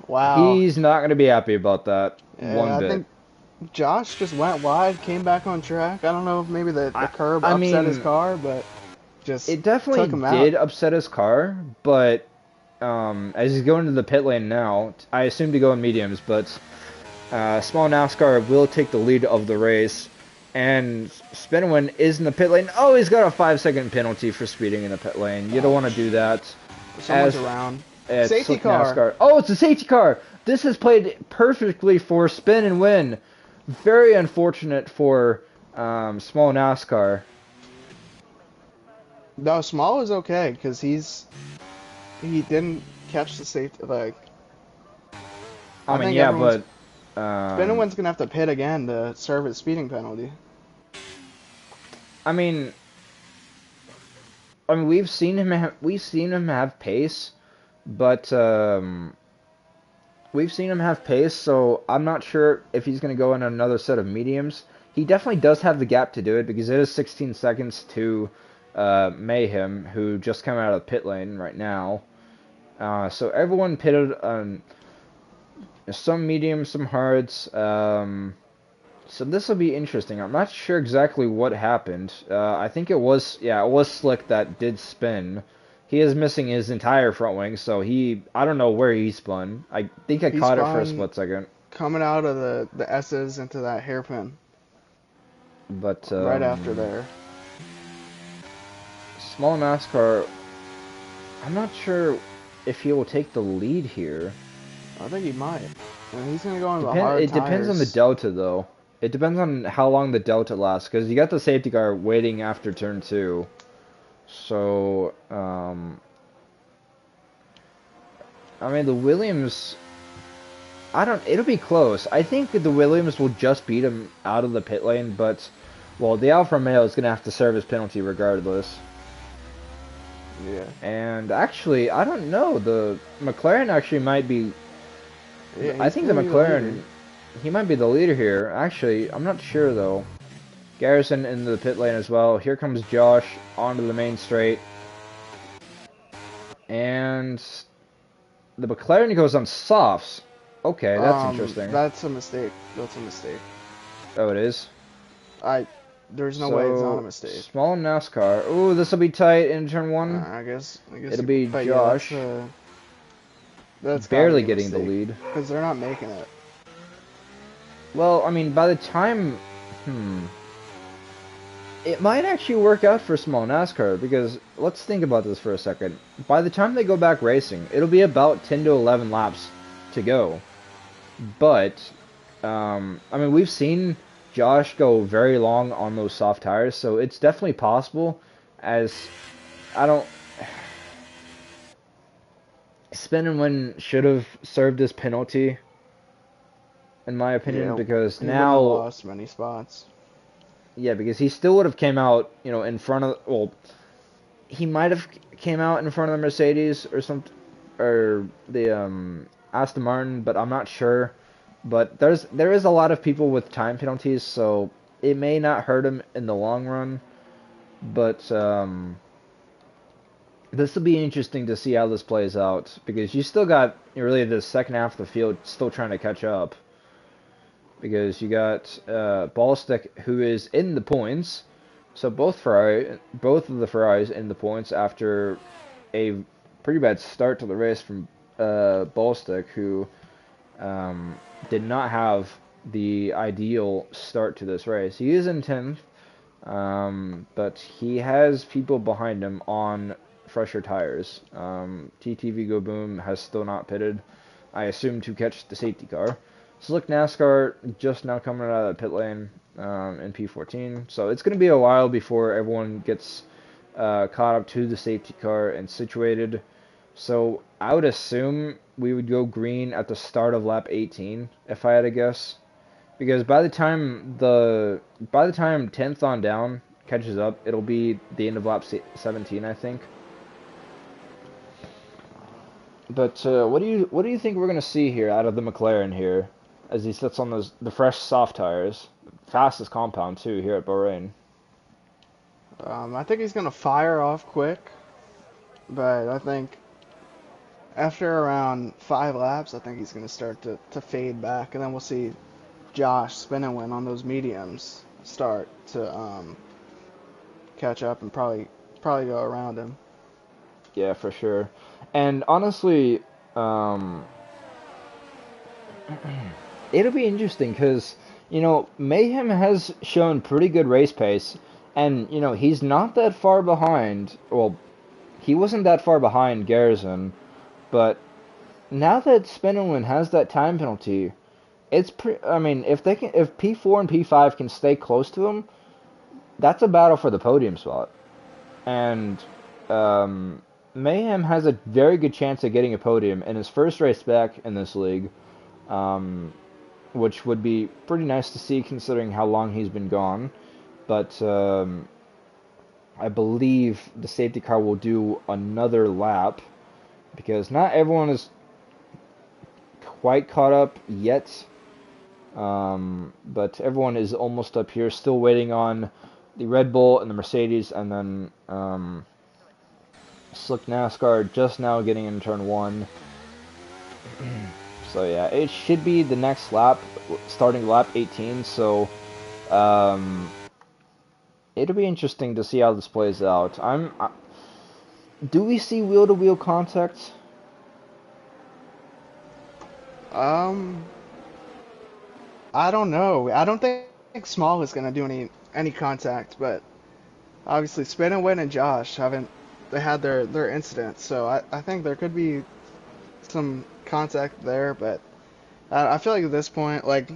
Wow. He's not going to be happy about that one bit. I think Josh just went wide, came back on track. I don't know if maybe the curb upset his car, but just it definitely took him did out. upset his car, but as he's going to the pit lane now, I assume to go in mediums, but small NASCAR will take the lead of the race. And Spinwin is in the pit lane. Oh, he's got a 5-second penalty for speeding in the pit lane. You don't want to do that. Someone's around. Safety car. NASCAR. Oh, it's a safety car. This has played perfectly for spin and win. Very unfortunate for small NASCAR. No, Small is okay because he didn't catch the safety. Like, I mean, yeah, but Spinwin's gonna have to pit again to serve his speeding penalty. I mean, we've seen him have pace, but we've seen him have pace. So I'm not sure if he's going to go in another set of mediums. He definitely does have the gap to do it because it is 16 seconds to Mayhem, who just came out of the pit lane right now. So everyone pitted on some mediums, some hards. So this will be interesting. I'm not sure exactly what happened. I think it was Slick that did spin. He is missing his entire front wing, so I don't know where he spun. I think I caught it for a split second. Coming out of the S's into that hairpin. But right after there. Small NASCAR, I'm not sure if he will take the lead here. I think he might. I mean, he's going to go on the hard tires. It depends on the delta, though. It depends on how long the delta lasts, because you got the safety car waiting after turn 2. So, I mean, the Williams, it'll be close. I think the Williams will just beat him out of the pit lane, but, well, the Alfa Romeo is going to have to serve his penalty regardless. Yeah. And actually, I don't know. The McLaren actually might be. Yeah, I think the McLaren, he might be the leader here. Actually, I'm not sure though. Garrison in the pit lane as well. Here comes Josh onto the main straight. And the McLaren goes on softs. Okay, that's interesting. That's a mistake. Oh, it is? There's no way it's not a mistake. Small NASCAR. Ooh, this will be tight in turn 1. I guess it'll be Josh. Yeah, that's barely getting the lead. Because they're not making it. Well, I mean, by the time... It might actually work out for small NASCAR, because let's think about this for a second. By the time they go back racing, it'll be about 10 to 11 laps to go. But, I mean, we've seen Josh go very long on those soft tires, so it's definitely possible, as Spin and Win should have served his penalty, in my opinion, because now... He lost many spots. Yeah, because he still would have came out, in front of... Well, he might have came out in front of the Mercedes or something, or the Aston Martin, but I'm not sure. But there is a lot of people with time penalties, so it may not hurt him in the long run. But this will be interesting to see how this plays out, because you still got really the second half of the field still trying to catch up. Because you got Ballstick, who is in the points, so both of the Ferraris in the points after a pretty bad start to the race from Ballstick, who did not have the ideal start to this race. He is in 10th, but he has people behind him on fresher tires. TTV Go Boom has still not pitted, I assume, to catch the safety car. Slick NASCAR just now coming out of the pit lane in P14, so it's going to be a while before everyone gets caught up to the safety car and situated. So I would assume we would go green at the start of lap 18, if I had to guess, because by the time 10th on down catches up, it'll be the end of lap 17, I think. But what do you think we're gonna see here out of the McLaren here, as he sits on the fresh soft tires, fastest compound too here at Bahrain? I think he's gonna fire off quick, but I think after around 5 laps, I think he's gonna start to fade back, and then we'll see Josh spin and win on those mediums start to catch up and probably go around him. Yeah, for sure. And honestly, it'll be interesting because, Mayhem has shown pretty good race pace, and, he's not that far behind. Well, he wasn't that far behind Garrison, but now that Spinelin has that time penalty, I mean, if P4 and P5 can stay close to him, that's a battle for the podium spot. And, Mayhem has a very good chance of getting a podium in his first race back in this league, which would be pretty nice to see considering how long he's been gone. But I believe the safety car will do another lap because not everyone is quite caught up yet, but everyone is almost up here, still waiting on the Red Bull and the Mercedes, and then Slick NASCAR just now getting in turn 1. So yeah, it should be the next lap, starting lap 18, so it'll be interesting to see how this plays out. Do we see wheel-to-wheel contact? I don't know. I don't think Small is gonna do any contact, but obviously Spin and Win and Josh haven't. They had their incidents, so I think there could be some contact there, but I feel like at this point, like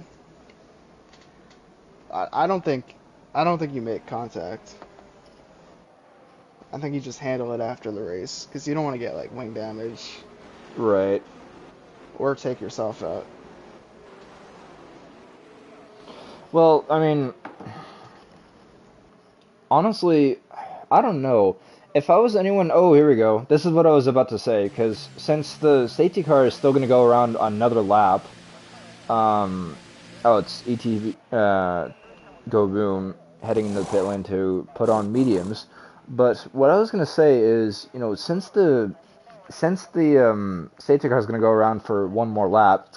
I don't think you make contact. I think you just handle it after the race because you don't want to get like wing damage, Right. or take yourself out. Well, I mean, honestly, I don't know. If I was anyone, oh, here we go. This is what I was about to say, because since the safety car is still going to go around another lap, it's ETV, Go Boom heading into the pit lane to put on mediums. But what I was going to say is, since the safety car is going to go around for one more lap,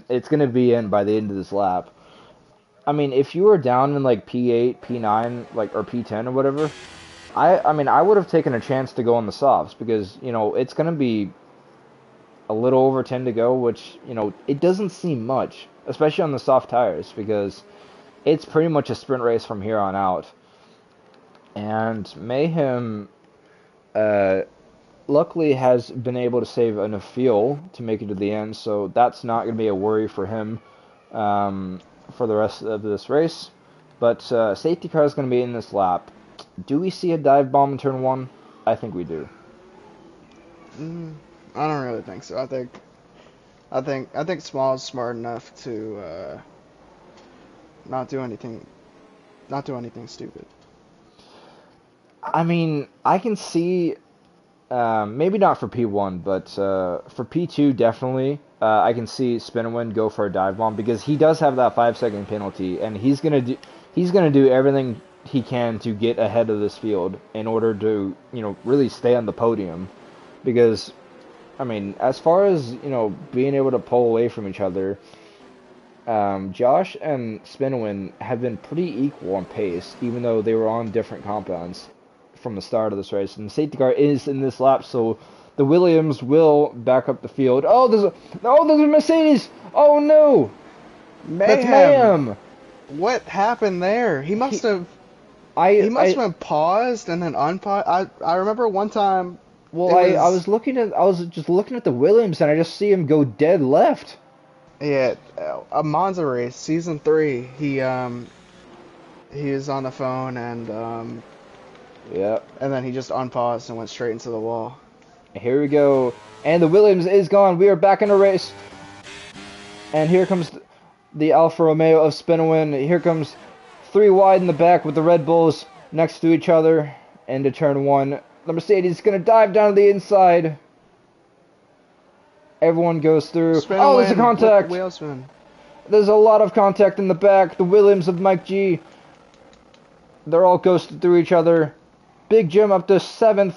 it's going to be in by the end of this lap. I mean, if you were down in like P8, P9, like, or P10 or whatever, I mean, I would have taken a chance to go on the softs because, it's going to be a little over 10 to go, which, it doesn't seem much, especially on the soft tires, because it's pretty much a sprint race from here on out. And Mayhem, luckily has been able to save enough fuel to make it to the end, so that's not going to be a worry for him for the rest of this race. But safety car is going to be in this lap. Do we see a dive bomb in turn 1? I think we do. I don't really think so. I think Small is smart enough to not do anything stupid. I mean, I can see, maybe not for P1, but for P2 definitely. I can see Spinwin go for a dive bomb because he does have that 5-second penalty, and he's gonna do everything he can to get ahead of this field in order to really stay on the podium. Because I mean, as far as being able to pull away from each other, Josh and Spinwin have been pretty equal on pace, even though they were on different compounds from the start of this race. And the safety car is in this lap, so The Williams will back up the field. There's a Mercedes. Oh no, that's Mayhem. Mayhem. What happened there? He must He, have. He must I have been paused and then unpaused. I remember one time well, it I was, was just looking at the Williams and I just see him go dead left. yeah, a Monza race, season 3. He was on the phone Yeah. and then he just unpaused and went straight into the wall. Here we go. And the Williams is gone. We are back in a race. And here comes the Alfa Romeo of Spinowin. Here comes 3 wide in the back with the Red Bulls next to each other into turn 1. The Mercedes is going to dive down to the inside. Everyone goes through. Oh, there's a contact. Wheel spin. There's a lot of contact in the back. The Williams of Mike G. They're all ghosted through each other. Big Jim up to 7th.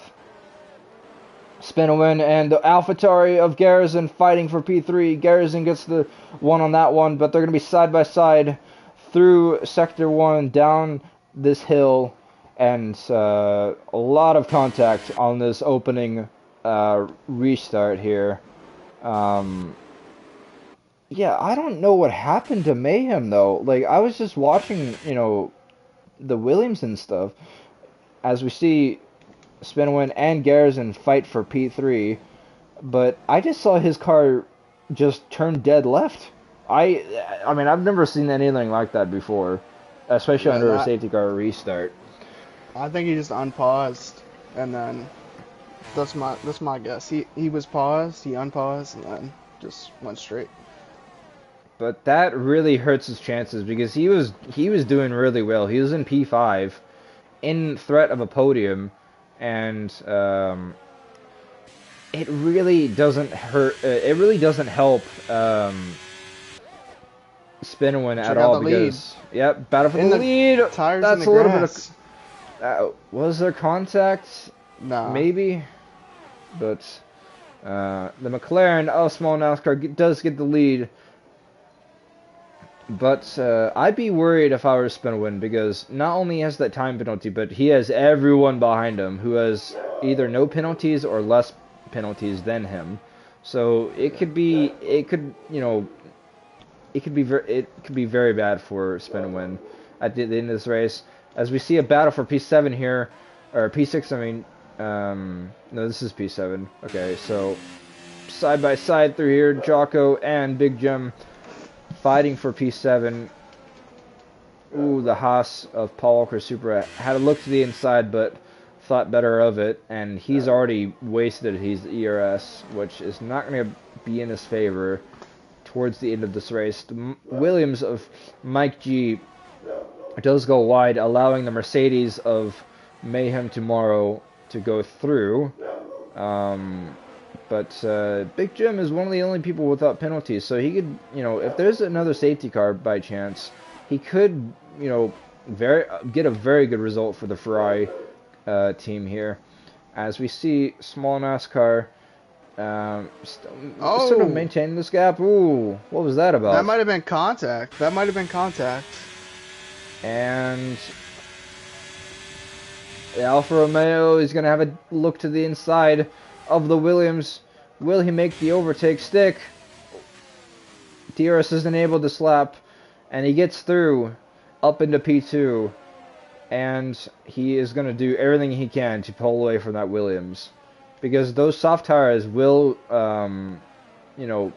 Spinowin and the AlphaTauri of Garrison fighting for P3. Garrison gets the one on that one, but they're going to be side by side through Sector 1 down this hill, and a lot of contact on this opening restart here. Yeah, I don't know what happened to Mayhem though. Like, I was just watching, the Williams and stuff, as we see Spinowin and Garrison fight for P3, but I just saw his car just turn dead left. I mean, I've never seen anything like that before, especially under a safety car restart. I think he just unpaused, and then that's my guess. He was paused, he unpaused, and then just went straight. But that really hurts his chances because he was doing really well. He was in P5, in threat of a podium, and it really doesn't hurt. It really doesn't help Spinowin at all because battle for the lead. Tires That's in the a little grass. bit of. Was there contact? No. Maybe, but the McLaren, small NASCAR, does get the lead. But I'd be worried if I were Spinowin because not only has that time penalty, but he has everyone behind him who has either no penalties or less penalties than him. So it could be very bad for Spinowin at the end of this race. As we see a battle for P7 here, or P6, I mean, no, this is P7. Okay, so side by side through here, Jocko and Big Jim fighting for P7. Ooh, the Haas of Paul Walker Supra had a look to the inside, but thought better of it, and he's already wasted his ERS, which is not going to be in his favor towards the end of this race. The Williams of Mike G does go wide, allowing the Mercedes of Mayhem Tomorrow to go through. But Big Jim is one of the only people without penalties, so he could, if there's another safety car by chance, he could, get a very good result for the Ferrari team here. As we see small NASCAR sort of maintaining this gap. Ooh, what was that about? That might have been contact. And the Alfa Romeo is going to have a look to the inside of the Williams. Will he make the overtake stick? DRS isn't able to slap, and he gets through up into P2, and he is going to do everything he can to pull away from that Williams, because those soft tires will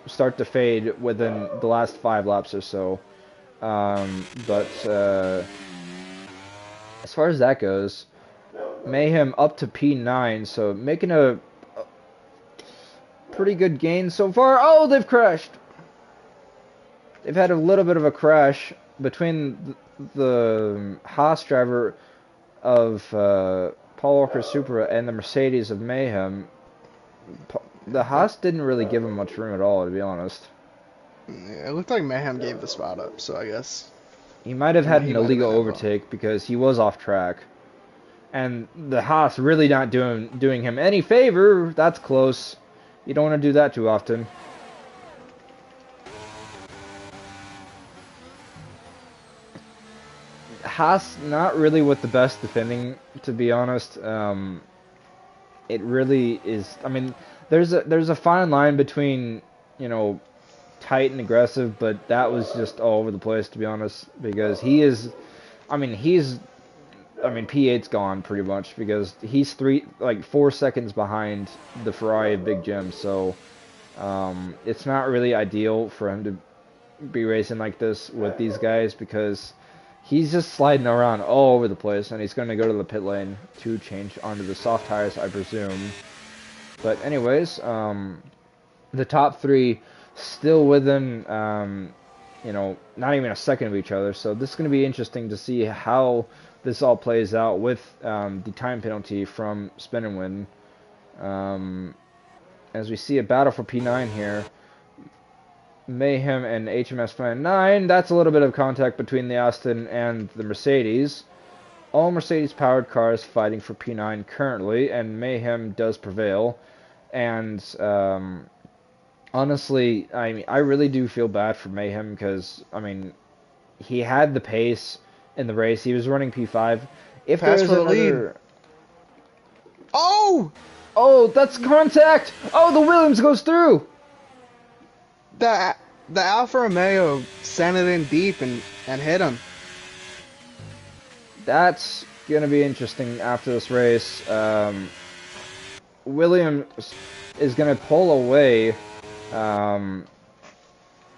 start to fade within the last 5 laps or so. But as far as that goes, Mayhem up to P9, so making a pretty good gain so far. Oh, they've crashed. They've had a little bit of a crash between the Haas driver of Paul Walker Supra and the Mercedes of Mayhem. The Haas didn't really give him much room at all, to be honest. Yeah, it looked like Mayhem gave the spot up, so I guess he might have had an illegal overtake because he was off track. And the Haas really not doing him any favor. That's close. You don't want to do that too often. Haas not really with the best defending, to be honest. It really is. I mean, there's a fine line between, you know, tight and aggressive, but that was just all over the place, to be honest, because I mean, P8's gone pretty much because he's 4 seconds behind the Ferrari of Big Jim, so it's not really ideal for him to be racing like this with these guys because he's just sliding around all over the place, and he's going to go to the pit lane to change onto the soft tires, I presume. But anyways, the top three still within, you know, not even a second of each other. So this is going to be interesting to see how this all plays out with the time penalty from Spin and Win. As we see a battle for P9 here. Mayhem and HMS Plan 9. That's a little bit of contact between the Aston and the Mercedes. All Mercedes-powered cars fighting for P9 currently, and Mayhem does prevail. And honestly, I mean, I really do feel bad for Mayhem because, I mean, he had the pace in the race. He was running P5. If Pass there's for the another... lead. Oh! Oh, that's contact! Oh, the Williams goes through! The Alfa Romeo sent it in deep and hit him. That's gonna be interesting after this race. Williams is gonna pull away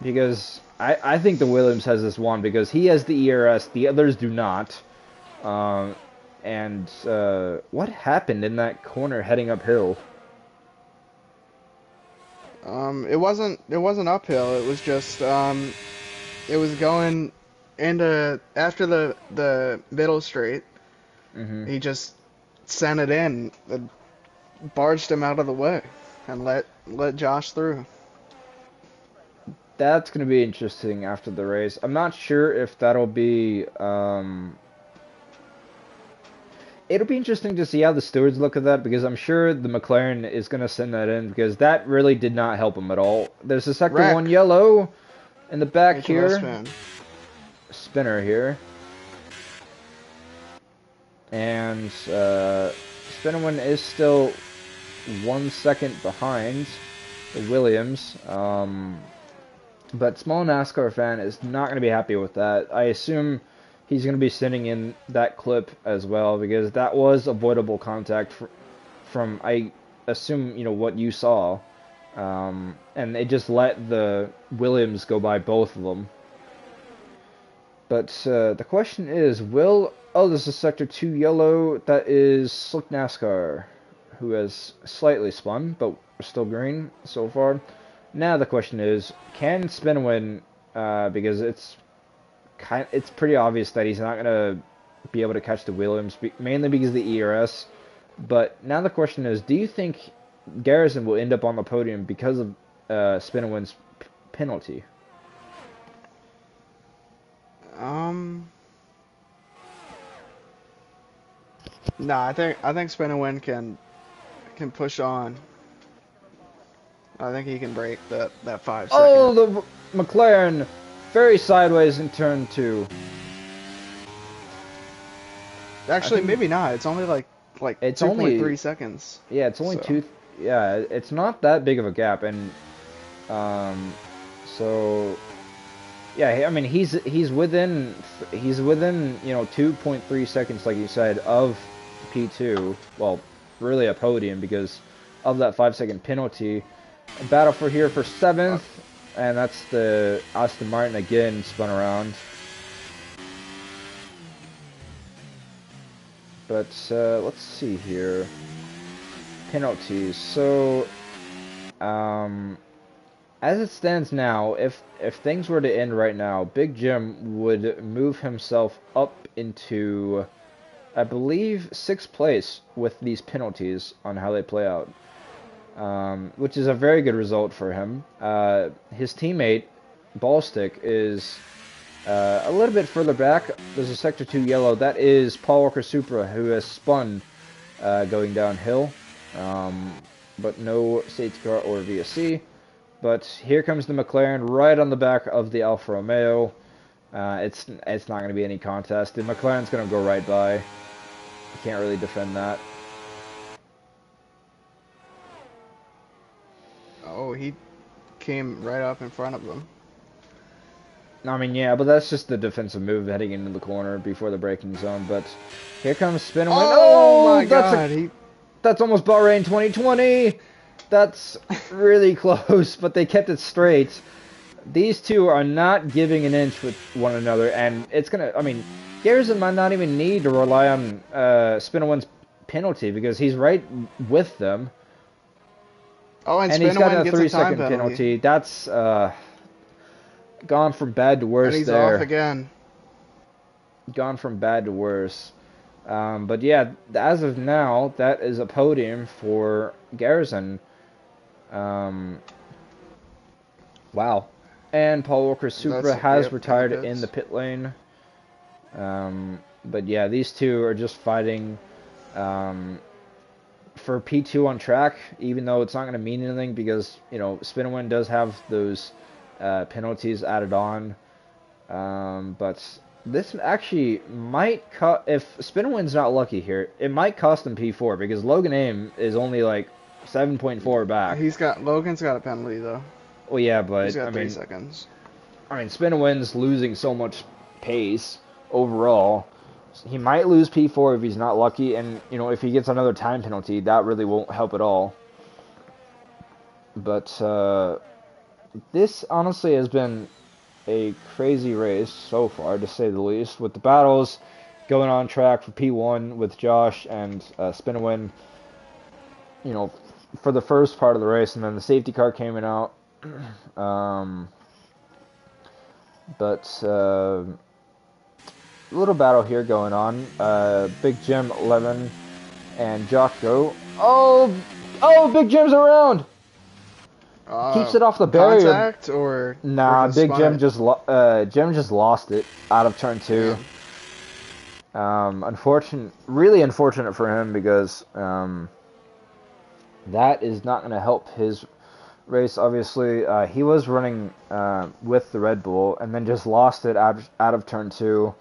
because I think the Williams has this one because he has the ERS, the others do not. And what happened in that corner heading uphill? It wasn't uphill. It was just it was going into after the middle straight. Mm-hmm. He just sent it in, and barged him out of the way, and let Josh through. That's going to be interesting after the race. I'm not sure if that'll be... It'll be interesting to see how the stewards look at that, because I'm sure the McLaren is going to send that in, because that really did not help him at all. There's a Sector 1 yellow in the back here. Spinner here. And Spinner 1 is still 1 second behind the Williams. But small NASCAR fan is not going to be happy with that. I assume he's going to be sending in that clip as well, because that was avoidable contact from I assume, you know, what you saw. And they just let the Williams go by both of them. But the question is, oh, this is Sector 2 yellow. That is Slick NASCAR, who has slightly spun, but still green so far. Now the question is, can Spin win? Because it's pretty obvious that he's not going to be able to catch the Williams, mainly because of the ERS. But now the question is, do you think Garrison will end up on the podium because of Spin and Win's penalty? No, I think Spin and Win can push on. I think he can break that 5 second. Oh, the McLaren very sideways in turn 2. Actually, maybe not. It's only like it's 2.3 seconds. Yeah, it's only 2. Yeah, it's not that big of a gap, and so yeah, I mean he's within you know 2.3 seconds, like you said, of P2. Well, really a podium because of that 5 second penalty. A battle for 7th, and that's the Aston Martin again spun around. But let's see here. Penalties. So, as it stands now, if things were to end right now, Big Jim would move himself up into, I believe, 6th place with these penalties on how they play out. Which is a very good result for him. His teammate, Ballstick, is a little bit further back. There's a Sector 2 yellow. That is Paul Walker Supra, who has spun going downhill. But no safety car or VSC. But here comes the McLaren right on the back of the Alfa Romeo. It's not going to be any contest. The McLaren's going to go right by. You can't really defend that. he came right up in front of him. I mean, yeah, but that's just the defensive move heading into the corner before the braking zone. But here comes spin and win. Oh Oh, my God, that's almost Bahrain 2020. That's really close, but they kept it straight. These two are not giving an inch with one another, and it's gonna. I mean, Garrison might not even need to rely on spin and win's penalty because he's right with them. Oh, and And he's spin and got win a gets a time 3-second penalty. penalty. That's gone from bad to worse And he's there. off again. Gone from bad to worse. But yeah, as of now, that is a podium for Garrison. Wow. And Paul Walker Supra has retired in the pit lane. But yeah, these two are just fighting for P2 on track, even though it's not going to mean anything because, you know, Spin and Win does have those penalties added on. But this actually might if Spin and Win's not lucky here, it might cost him P4 because Logan Aim is only like 7.4 back. Logan's got a penalty though. Well, yeah, but he's got 3 seconds. I mean, Spin and Win's losing so much pace overall. He might lose P4 if he's not lucky, and you know if he gets another time penalty, that really won't help at all. But this honestly has been a crazy race so far, to say the least, with the battles going on track for P1 with Josh and Spin and Win, you know, for the first part of the race, and then the safety car came out. But little battle here going on. Big Jim 11 and Jocko. Oh, Big Jim's around. Keeps it off the barrier. Contact or nah, Big Jim just lost it out of turn 2. Yeah. Really unfortunate for him because that is not going to help his race. Obviously, he was running with the Red Bull and then just lost it out of turn 2.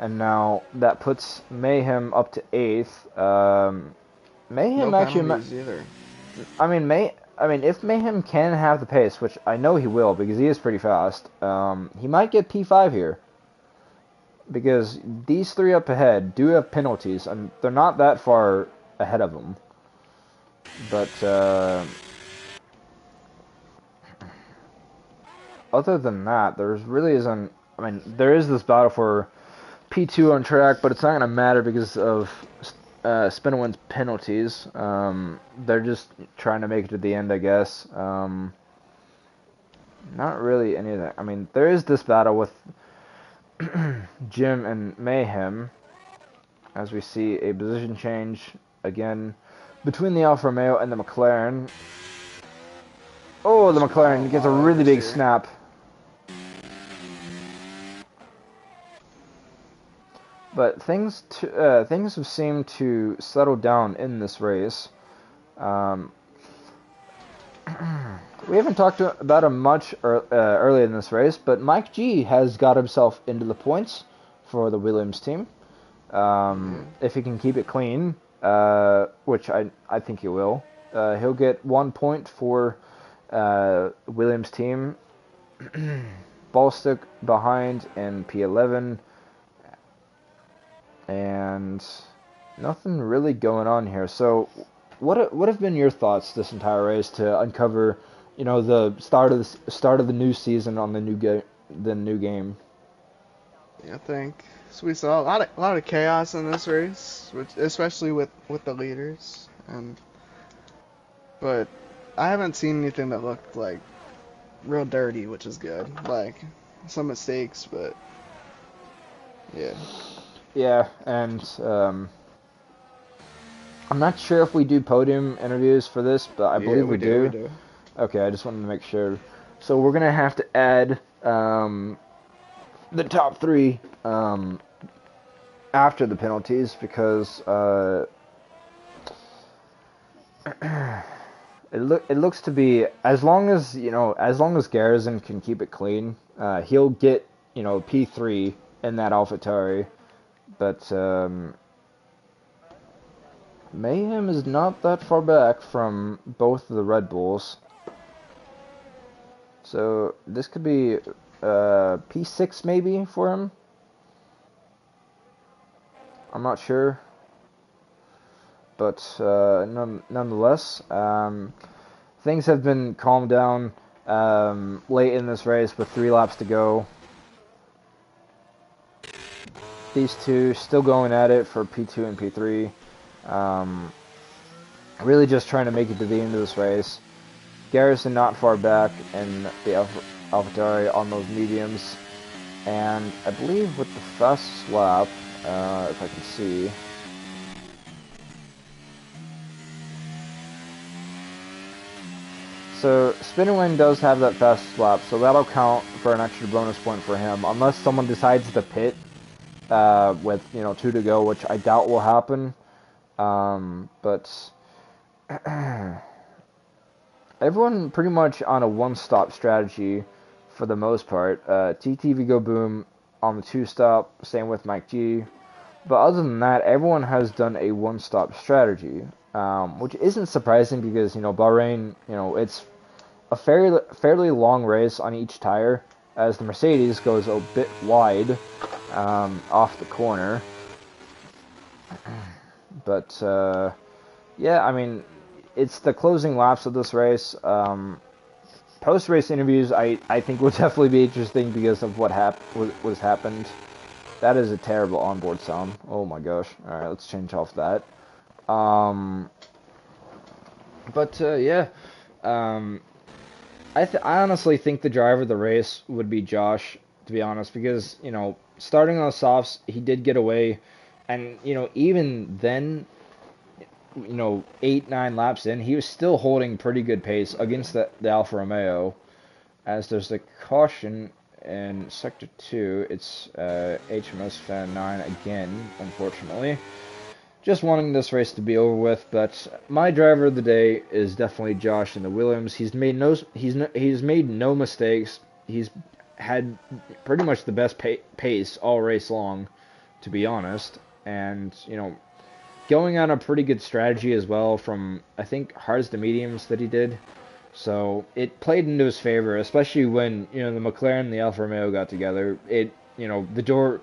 And now that puts Mayhem up to 8th. Mayhem no actually. Either. I mean, if Mayhem can have the pace, which I know he will because he is pretty fast, he might get P5 here. Because these 3 up ahead do have penalties, and they're not that far ahead of them. But other than that, there's really isn't. I mean, there is this battle for P2 on track, but it's not going to matter because of Spin and Win's penalties. They're just trying to make it to the end, I guess. Not really any of that. I mean, there is this battle with Jim and Mayhem, as we see a position change again between the Alfa Romeo and the McLaren. Oh, the McLaren gets a really big snap. But things have seemed to settle down in this race. We haven't talked about him much early in this race, but Mike G has got himself into the points for the Williams team. If he can keep it clean, which I think he will, he'll get 1 point for Williams team. Ball stick behind in P11. And nothing really going on here. So, what have been your thoughts this entire race to uncover, you know, the start of the new season on the new game? Yeah, I think so. We saw a lot of chaos in this race, especially with the leaders. But I haven't seen anything that looked like real dirty, which is good. Like some mistakes, but yeah. Yeah, and I'm not sure if we do podium interviews for this, but I believe we do. Okay, I just wanted to make sure. So we're gonna have to add the top 3 after the penalties because it looks to be as long as Garrison can keep it clean, he'll get P3 in that AlphaTauri. But Mayhem is not that far back from both of the Red Bulls. So this could be P6 maybe for him. I'm not sure. But nonetheless, things have been calmed down late in this race with 3 laps to go. These two still going at it for P2 and P3. Really just trying to make it to the end of this race. Garrison not far back in the AlphaTauri on those mediums. And I believe with the fastest lap, if I can see... So, Spin and Win does have that fastest lap, so that'll count for an extra bonus point for him, unless someone decides to pit with, 2 to go, which I doubt will happen. But everyone pretty much on a one-stop strategy for the most part. TTV Go Boom on the 2-stop, same with Mike G. But other than that, everyone has done a one-stop strategy. Which isn't surprising because, Bahrain, it's a fairly long race on each tire as the Mercedes goes a bit wide off the corner. But, yeah, I mean, it's the closing laps of this race. Post-race interviews, I think will definitely be interesting because of what happened. That is a terrible onboard sound. Oh my gosh. Alright, let's change off that. Yeah, I honestly think the driver of the race would be Josh, to be honest, because, starting on the softs, he did get away, and, even then, 8-9 laps in, he was still holding pretty good pace against the Alfa Romeo, as there's the caution in Sector 2, it's, HMS Fan 9 again, unfortunately. Just wanting this race to be over with, but my driver of the day is definitely Josh in the Williams. He's made no mistakes. He's had pretty much the best pace all race long, to be honest. And going on a pretty good strategy as well from I think hards to mediums that he did. So it played into his favor, especially when the McLaren and the Alfa Romeo got together. It the door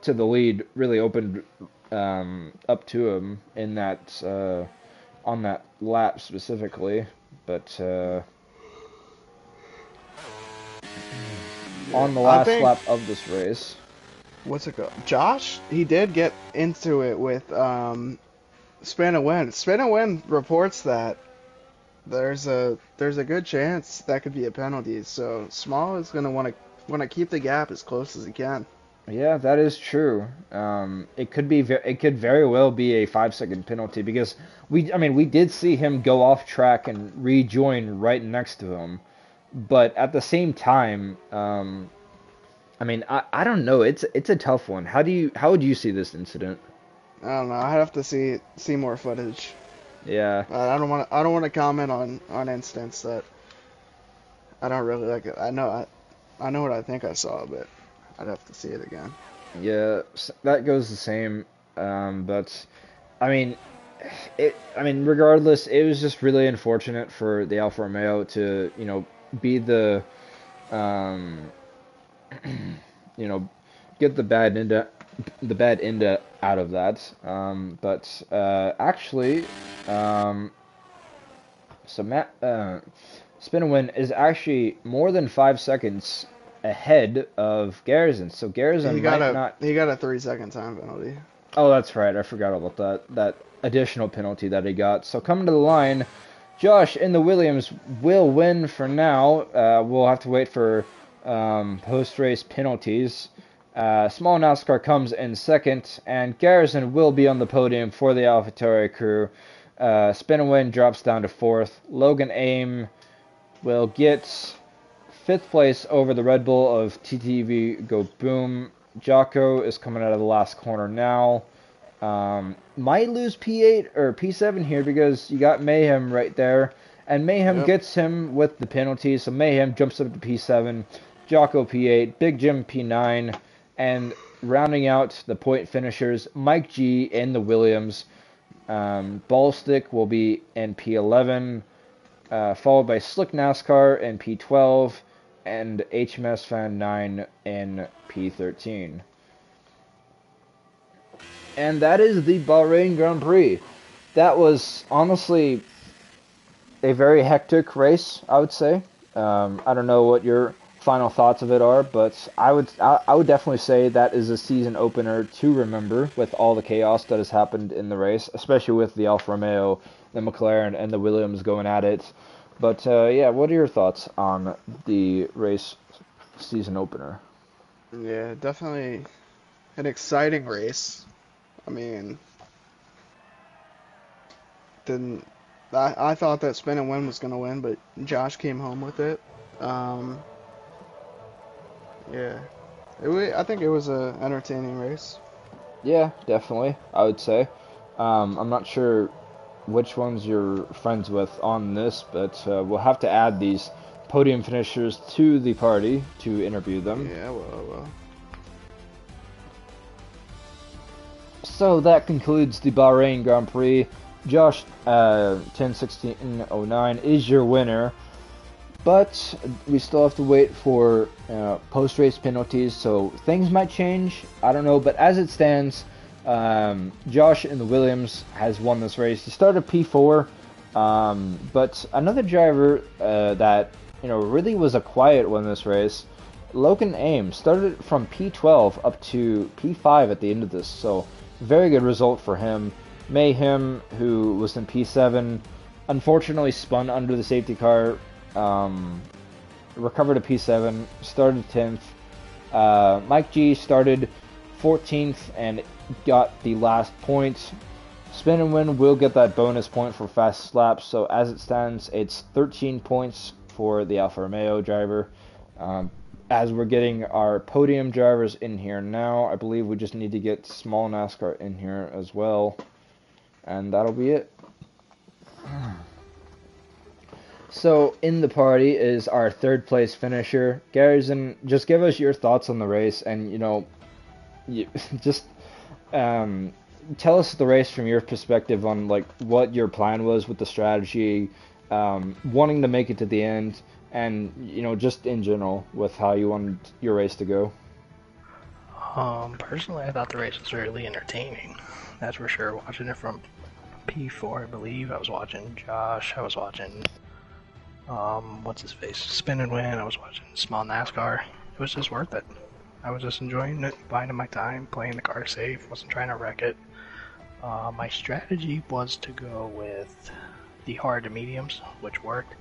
to the lead really opened up to him in that on that lap specifically, but on the last lap of this race, what's it called? Josh, he did get into it with Spin and Win. Spin and Win reports that there's a good chance that could be a penalty. So Small is gonna want to keep the gap as close as he can. Yeah, that is true. It could very well be a 5-second penalty because we did see him go off track and rejoin right next to him, but at the same time, I don't know. It's a tough one. How would you see this incident? I don't know. I'd have to see more footage. Yeah. I don't want to comment on incidents that I don't really like. I know what I think I saw, but I'd have to see it again. Yeah, that goes the same. But regardless, it was just really unfortunate for the Alfa Romeo to, be the, get the bad end out of that. Spin and Win is actually more than 5 seconds ahead of Garrison. So Garrison He got a 3-second time penalty. Oh, that's right. I forgot about that additional penalty that he got. So coming to the line, Josh in the Williams will win for now. We'll have to wait for post-race penalties. Small NASCAR comes in second, and Garrison will be on the podium for the AlphaTauri crew. Spin and Win drops down to fourth. Logan Aim will get 5th place over the Red Bull of TTV Go Boom. Jocko is coming out of the last corner now. Might lose P8 or P7 here because you got Mayhem right there. And Mayhem gets him with the penalty. So Mayhem jumps up to P7. Jocko P8. Big Jim P9. And rounding out the point finishers, Mike G in the Williams. Ballstick will be in P11. Followed by Slick NASCAR in P12. and HMS Fan 9 in P13. And that is the Bahrain Grand Prix. That was honestly a very hectic race, I would say. I don't know what your final thoughts of it are, but I would definitely say that is a season opener to remember with all the chaos that has happened in the race, especially with the Alfa Romeo, the McLaren, and the Williams going at it. But yeah, what are your thoughts on the race season opener? Yeah, definitely an exciting race. I mean, didn't I thought that Spin and Win was gonna win, but Josh came home with it. Um, yeah, I think it was a entertaining race. Yeah, definitely, I would say. I'm not sure which ones you're friends with on this, but we'll have to add these podium finishers to the party to interview them. Yeah, well. So that concludes the Bahrain Grand Prix. Josh, 10-16-09 is your winner, but we still have to wait for post-race penalties, so things might change. I don't know, but as it stands, Josh in the Williams has won this race. He started P4, but another driver that really was a quiet one this race, Logan Ames, started from P12 up to P5 at the end of this, so very good result for him. Mayhem, who was in P7, unfortunately spun under the safety car, recovered a P7, started 10th. Mike G started 14th and got the last point. Spin and Win will get that bonus point for fast laps, so as it stands, it's 13 points for the Alfa Romeo driver. As we're getting our podium drivers in here now, I believe we just need to get small NASCAR in here as well. And that'll be it. So, in the party is our third place finisher. Garrison, just give us your thoughts on the race and, just tell us the race from your perspective on, like, what your plan was with the strategy, wanting to make it to the end, and, just in general with how you wanted your race to go. Personally, I thought the race was really entertaining. That's for sure. Watching it from P4, I believe. I was watching Josh. I was watching, what's his face? Spin and Win. I was watching small NASCAR. It was just worth it. I was just enjoying it, biding my time, playing the car safe, wasn't trying to wreck it. My strategy was to go with the hard to mediums, which worked.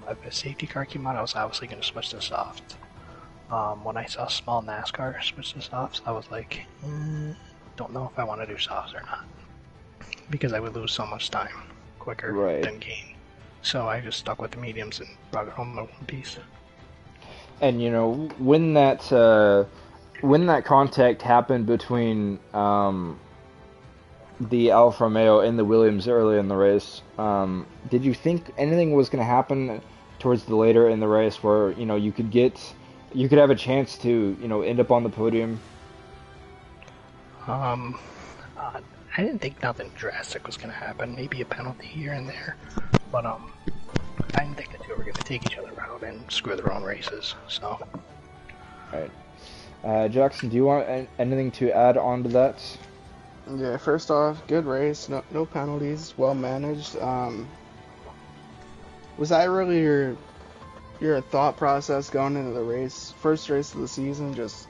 If a safety car came out, I was obviously going to switch to soft. When I saw small NASCAR switch to softs, I was like, don't know if I want to do softs or not. Because I would lose so much time quicker than gain. So I just stuck with the mediums and brought it home in one piece. And when that contact happened between the Alfa Romeo and the Williams early in the race, did you think anything was going to happen towards the later in the race where you could have a chance to end up on the podium? I didn't think nothing drastic was going to happen. Maybe a penalty here and there, but I didn't think the two were going to take each other out and screw their own races. So, all right, Jackson, do you want anything to add on to that? Yeah, first off, good race, no penalties, well managed. Was that really your thought process going into the race, first race of the season? Just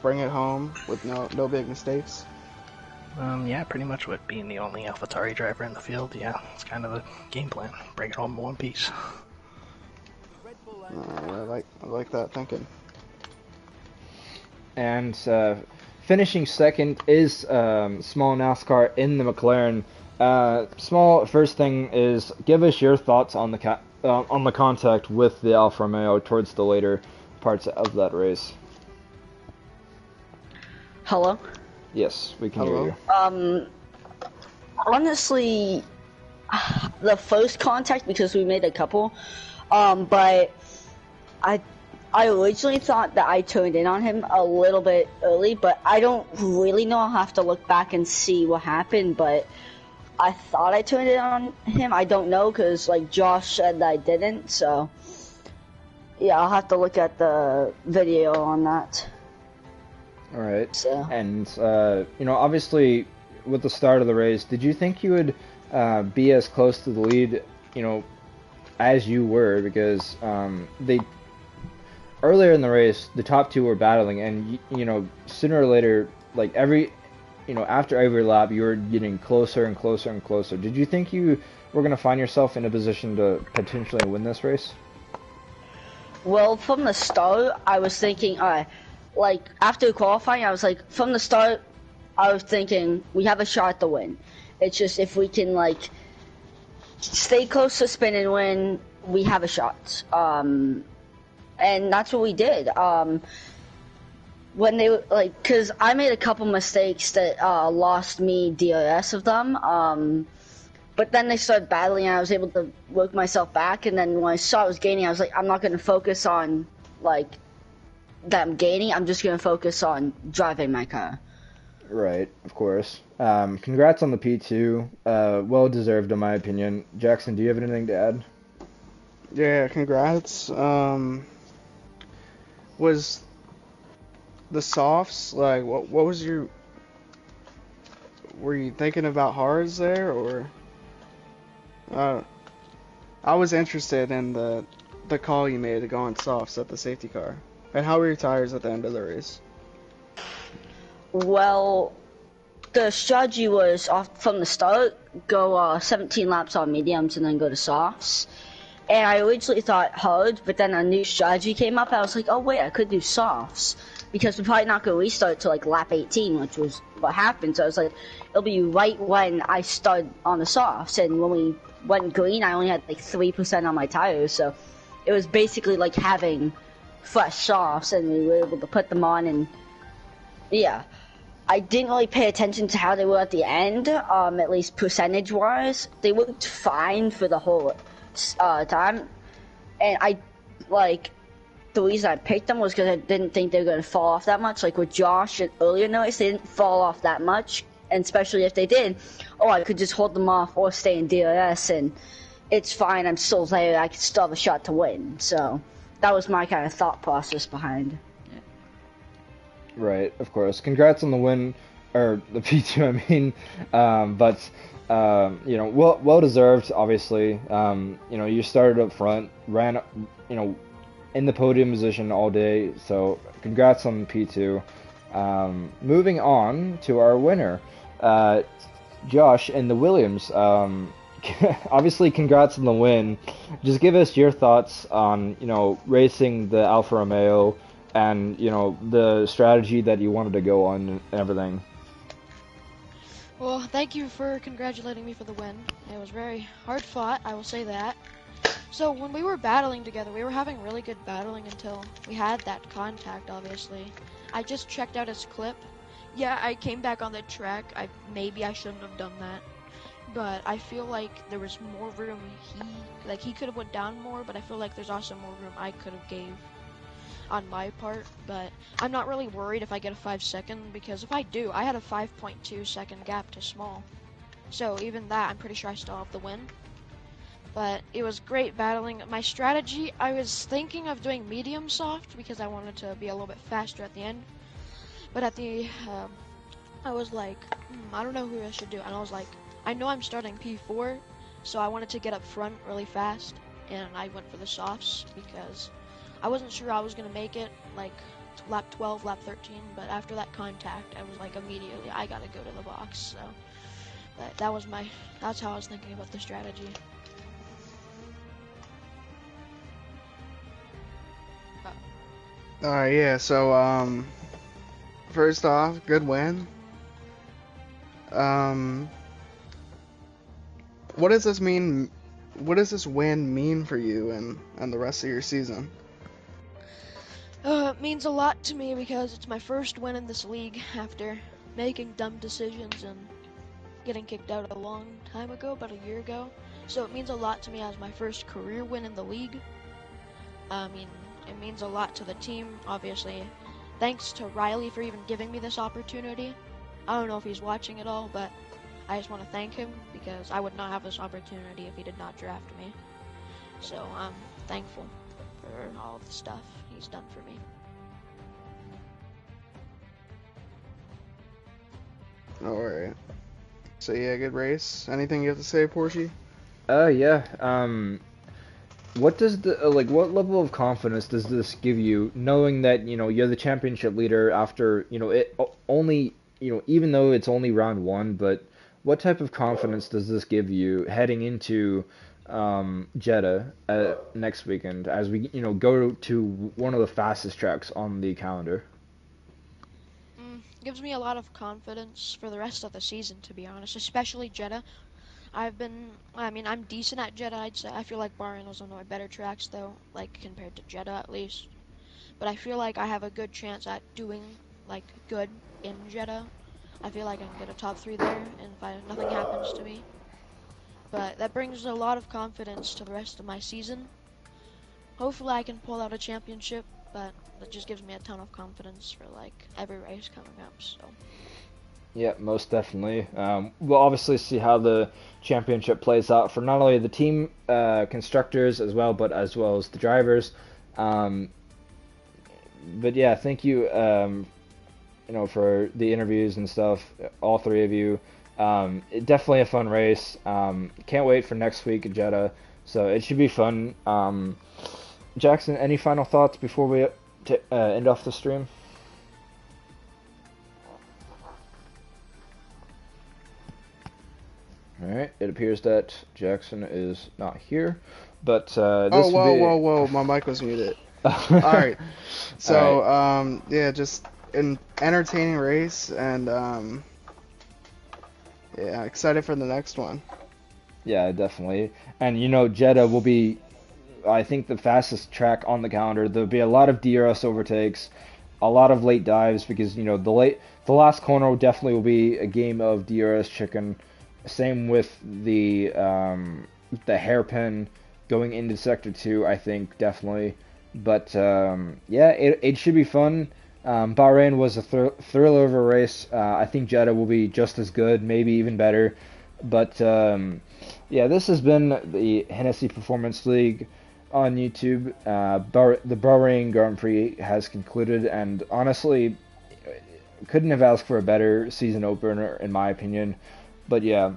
bring it home with no big mistakes. Yeah, pretty much with being the only AlphaTauri driver in the field. Yeah, it's kind of the game plan. Bring it home in one piece. I like that thinking. And finishing second is small NASCAR in the McLaren. Small, first thing is give us your thoughts on the contact with the Alfa Romeo towards the later parts of that race. Hello? Yes, we can hear you. Honestly, the first contact, because we made a couple, but I originally thought that I turned in on him a little bit early, but I don't really know. I'll have to look back and see what happened, but I thought I turned it on him. I don't know, because, like, Josh said that I didn't, so Yeah, I'll have to look at the video on that. All right. So. And obviously, with the start of the race, did you think you would be as close to the lead, as you were? Because they earlier in the race, the top two were battling, and sooner or later, like after every lap, you were getting closer and closer and closer. Did you think you were going to find yourself in a position to potentially win this race? Well, from the start, I was thinking, like, after qualifying, I was like, from the start, I was thinking, we have a shot to win. It's just, if we can, like, stay close to spin and win, we have a shot. And that's what we did. When they, like, because I made a couple mistakes that lost me DRS of them. But then they started battling, and I was able to work myself back. And then when I saw I was gaining, I was like, I'm not going to focus on, like, that I'm gaining. I'm just going to focus on driving my car. Right, of course. Congrats on the P2. Well deserved, in my opinion. Jackson, do you have anything to add? Yeah, congrats. Was the softs, like, what was your... Were you thinking about hards there, or... I was interested in the call you made to go on softs at the safety car. And how were your tires at the end of the race? Well, the strategy was off from the start, go 17 laps on mediums and then go to softs. And I originally thought hard, but then a new strategy came up, and I was like, oh wait, I could do softs. Because we're probably not going to restart till like lap 18, which was what happened. So I was like, it'll be right when I start on the softs. And when we went green, I only had like 3% on my tires. So it was basically like having fresh softs, and we were able to put them on. And yeah, I didn't really pay attention to how they were at the end, at least percentage-wise. They worked fine for the whole time. And the reason I picked them was because I didn't think they were going to fall off that much. Like with Josh earlier noticed, they didn't fall off that much. And especially if they did, I could just hold them off or stay in DRS, and it's fine. I'm still there. I can still have a shot to win. So that was my kind of thought process behind it. Right, of course. Congrats on the win, or the P2, I mean. Well deserved, obviously. You started up front, ran, in the podium position all day, so congrats on P2. Moving on to our winner, Josh and the Williams. Obviously, congrats on the win. Just give us your thoughts on, racing the Alfa Romeo and, the strategy that you wanted to go on and everything. Well, thank you for congratulating me for the win. It was very hard fought, I will say that. So when we were battling together, we were having really good battling until we had that contact, obviously. I just checked out his clip. Yeah, I came back on the track. Maybe I shouldn't have done that. But I feel like there was more room. He could have went down more, but I feel like there's also more room I could have gave on my part. But I'm not really worried if I get a 5-second, because if I do, I had a 5.2 second gap to Small. So even that, I'm pretty sure I still have the win. But it was great battling. My strategy, I was thinking of doing medium soft because I wanted to be a little bit faster at the end. But at the, I was like, I don't know who I should do. And I was like, I know I'm starting P4, so I wanted to get up front really fast. And I went for the softs because I wasn't sure I was going to make it, like, lap 12, lap 13. But after that contact, I was like, immediately, I got to go to the box. So that's how I was thinking about the strategy. Yeah, so, first off, good win. What does this mean? What does this win mean for you and the rest of your season? It means a lot to me because it's my first win in this league after making dumb decisions and getting kicked out a long time ago, about a year ago. So it means a lot to me as my first career win in the league. I mean, it means a lot to the team, obviously. Thanks to Riley for even giving me this opportunity. I don't know if he's watching it all, but I just want to thank him because I would not have this opportunity if he did not draft me. So I'm thankful for all of the stuff he's done for me. Alright. So yeah, good race. Anything you have to say, Portia? Yeah. What does what level of confidence does this give you, knowing that you're the championship leader after it only even though it's only round one, but what type of confidence does this give you heading into Jeddah next weekend as we go to one of the fastest tracks on the calendar? Gives me a lot of confidence for the rest of the season, to be honest, especially Jeddah. I'm decent at Jeddah, I'd say. I feel like Bahrain was one of my better tracks, though, like, compared to Jeddah, at least. But I feel like I have a good chance at doing, like, good in Jeddah. I feel like I can get a top 3 there, and if nothing happens to me. But that brings a lot of confidence to the rest of my season. Hopefully I can pull out a championship, but that just gives me a ton of confidence for, like, every race coming up, so... Yeah, most definitely. We'll obviously see how the championship plays out for not only the team constructors as well, but as well as the drivers. But yeah, thank you, for the interviews and stuff, all three of you. Definitely a fun race. Can't wait for next week at Jeddah. So it should be fun. Jackson, any final thoughts before we end off the stream? Alright, it appears that Jackson is not here, but this whoa, my mic was muted. Alright, so, yeah, just an entertaining race, and, yeah, excited for the next one. Yeah, definitely. And, Jeddah will be, I think, the fastest track on the calendar. There'll be a lot of DRS overtakes, a lot of late dives, because, the last corner definitely will be a game of DRS chicken. Same with the hairpin going into Sector 2, I think, definitely. But, yeah, it should be fun. Bahrain was a thrill of a race. I think Jeddah will be just as good, maybe even better. But, yeah, this has been the Hennessey Performance League on YouTube. The Bahrain Grand Prix has concluded, and honestly, couldn't have asked for a better season opener, in my opinion. But yeah,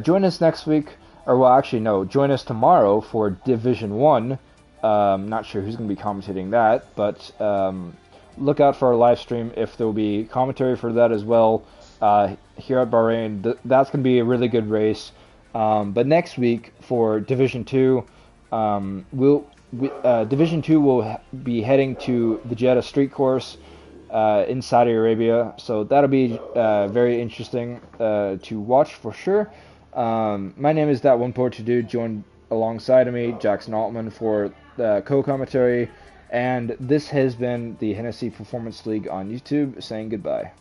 join us next week, or well, actually no, join us tomorrow for Division 1. Not sure who's going to be commentating that, but look out for our live stream if there will be commentary for that as well here at Bahrain. That's going to be a really good race. But next week for Division 2, Division 2 will be heading to the Jeddah Street Course in Saudi Arabia, so that'll be very interesting to watch for sure. My name is That One Portrait Dude, joined alongside of me, Jackson Altman, for the co-commentary, and this has been the Hennessey Performance League on YouTube, saying goodbye.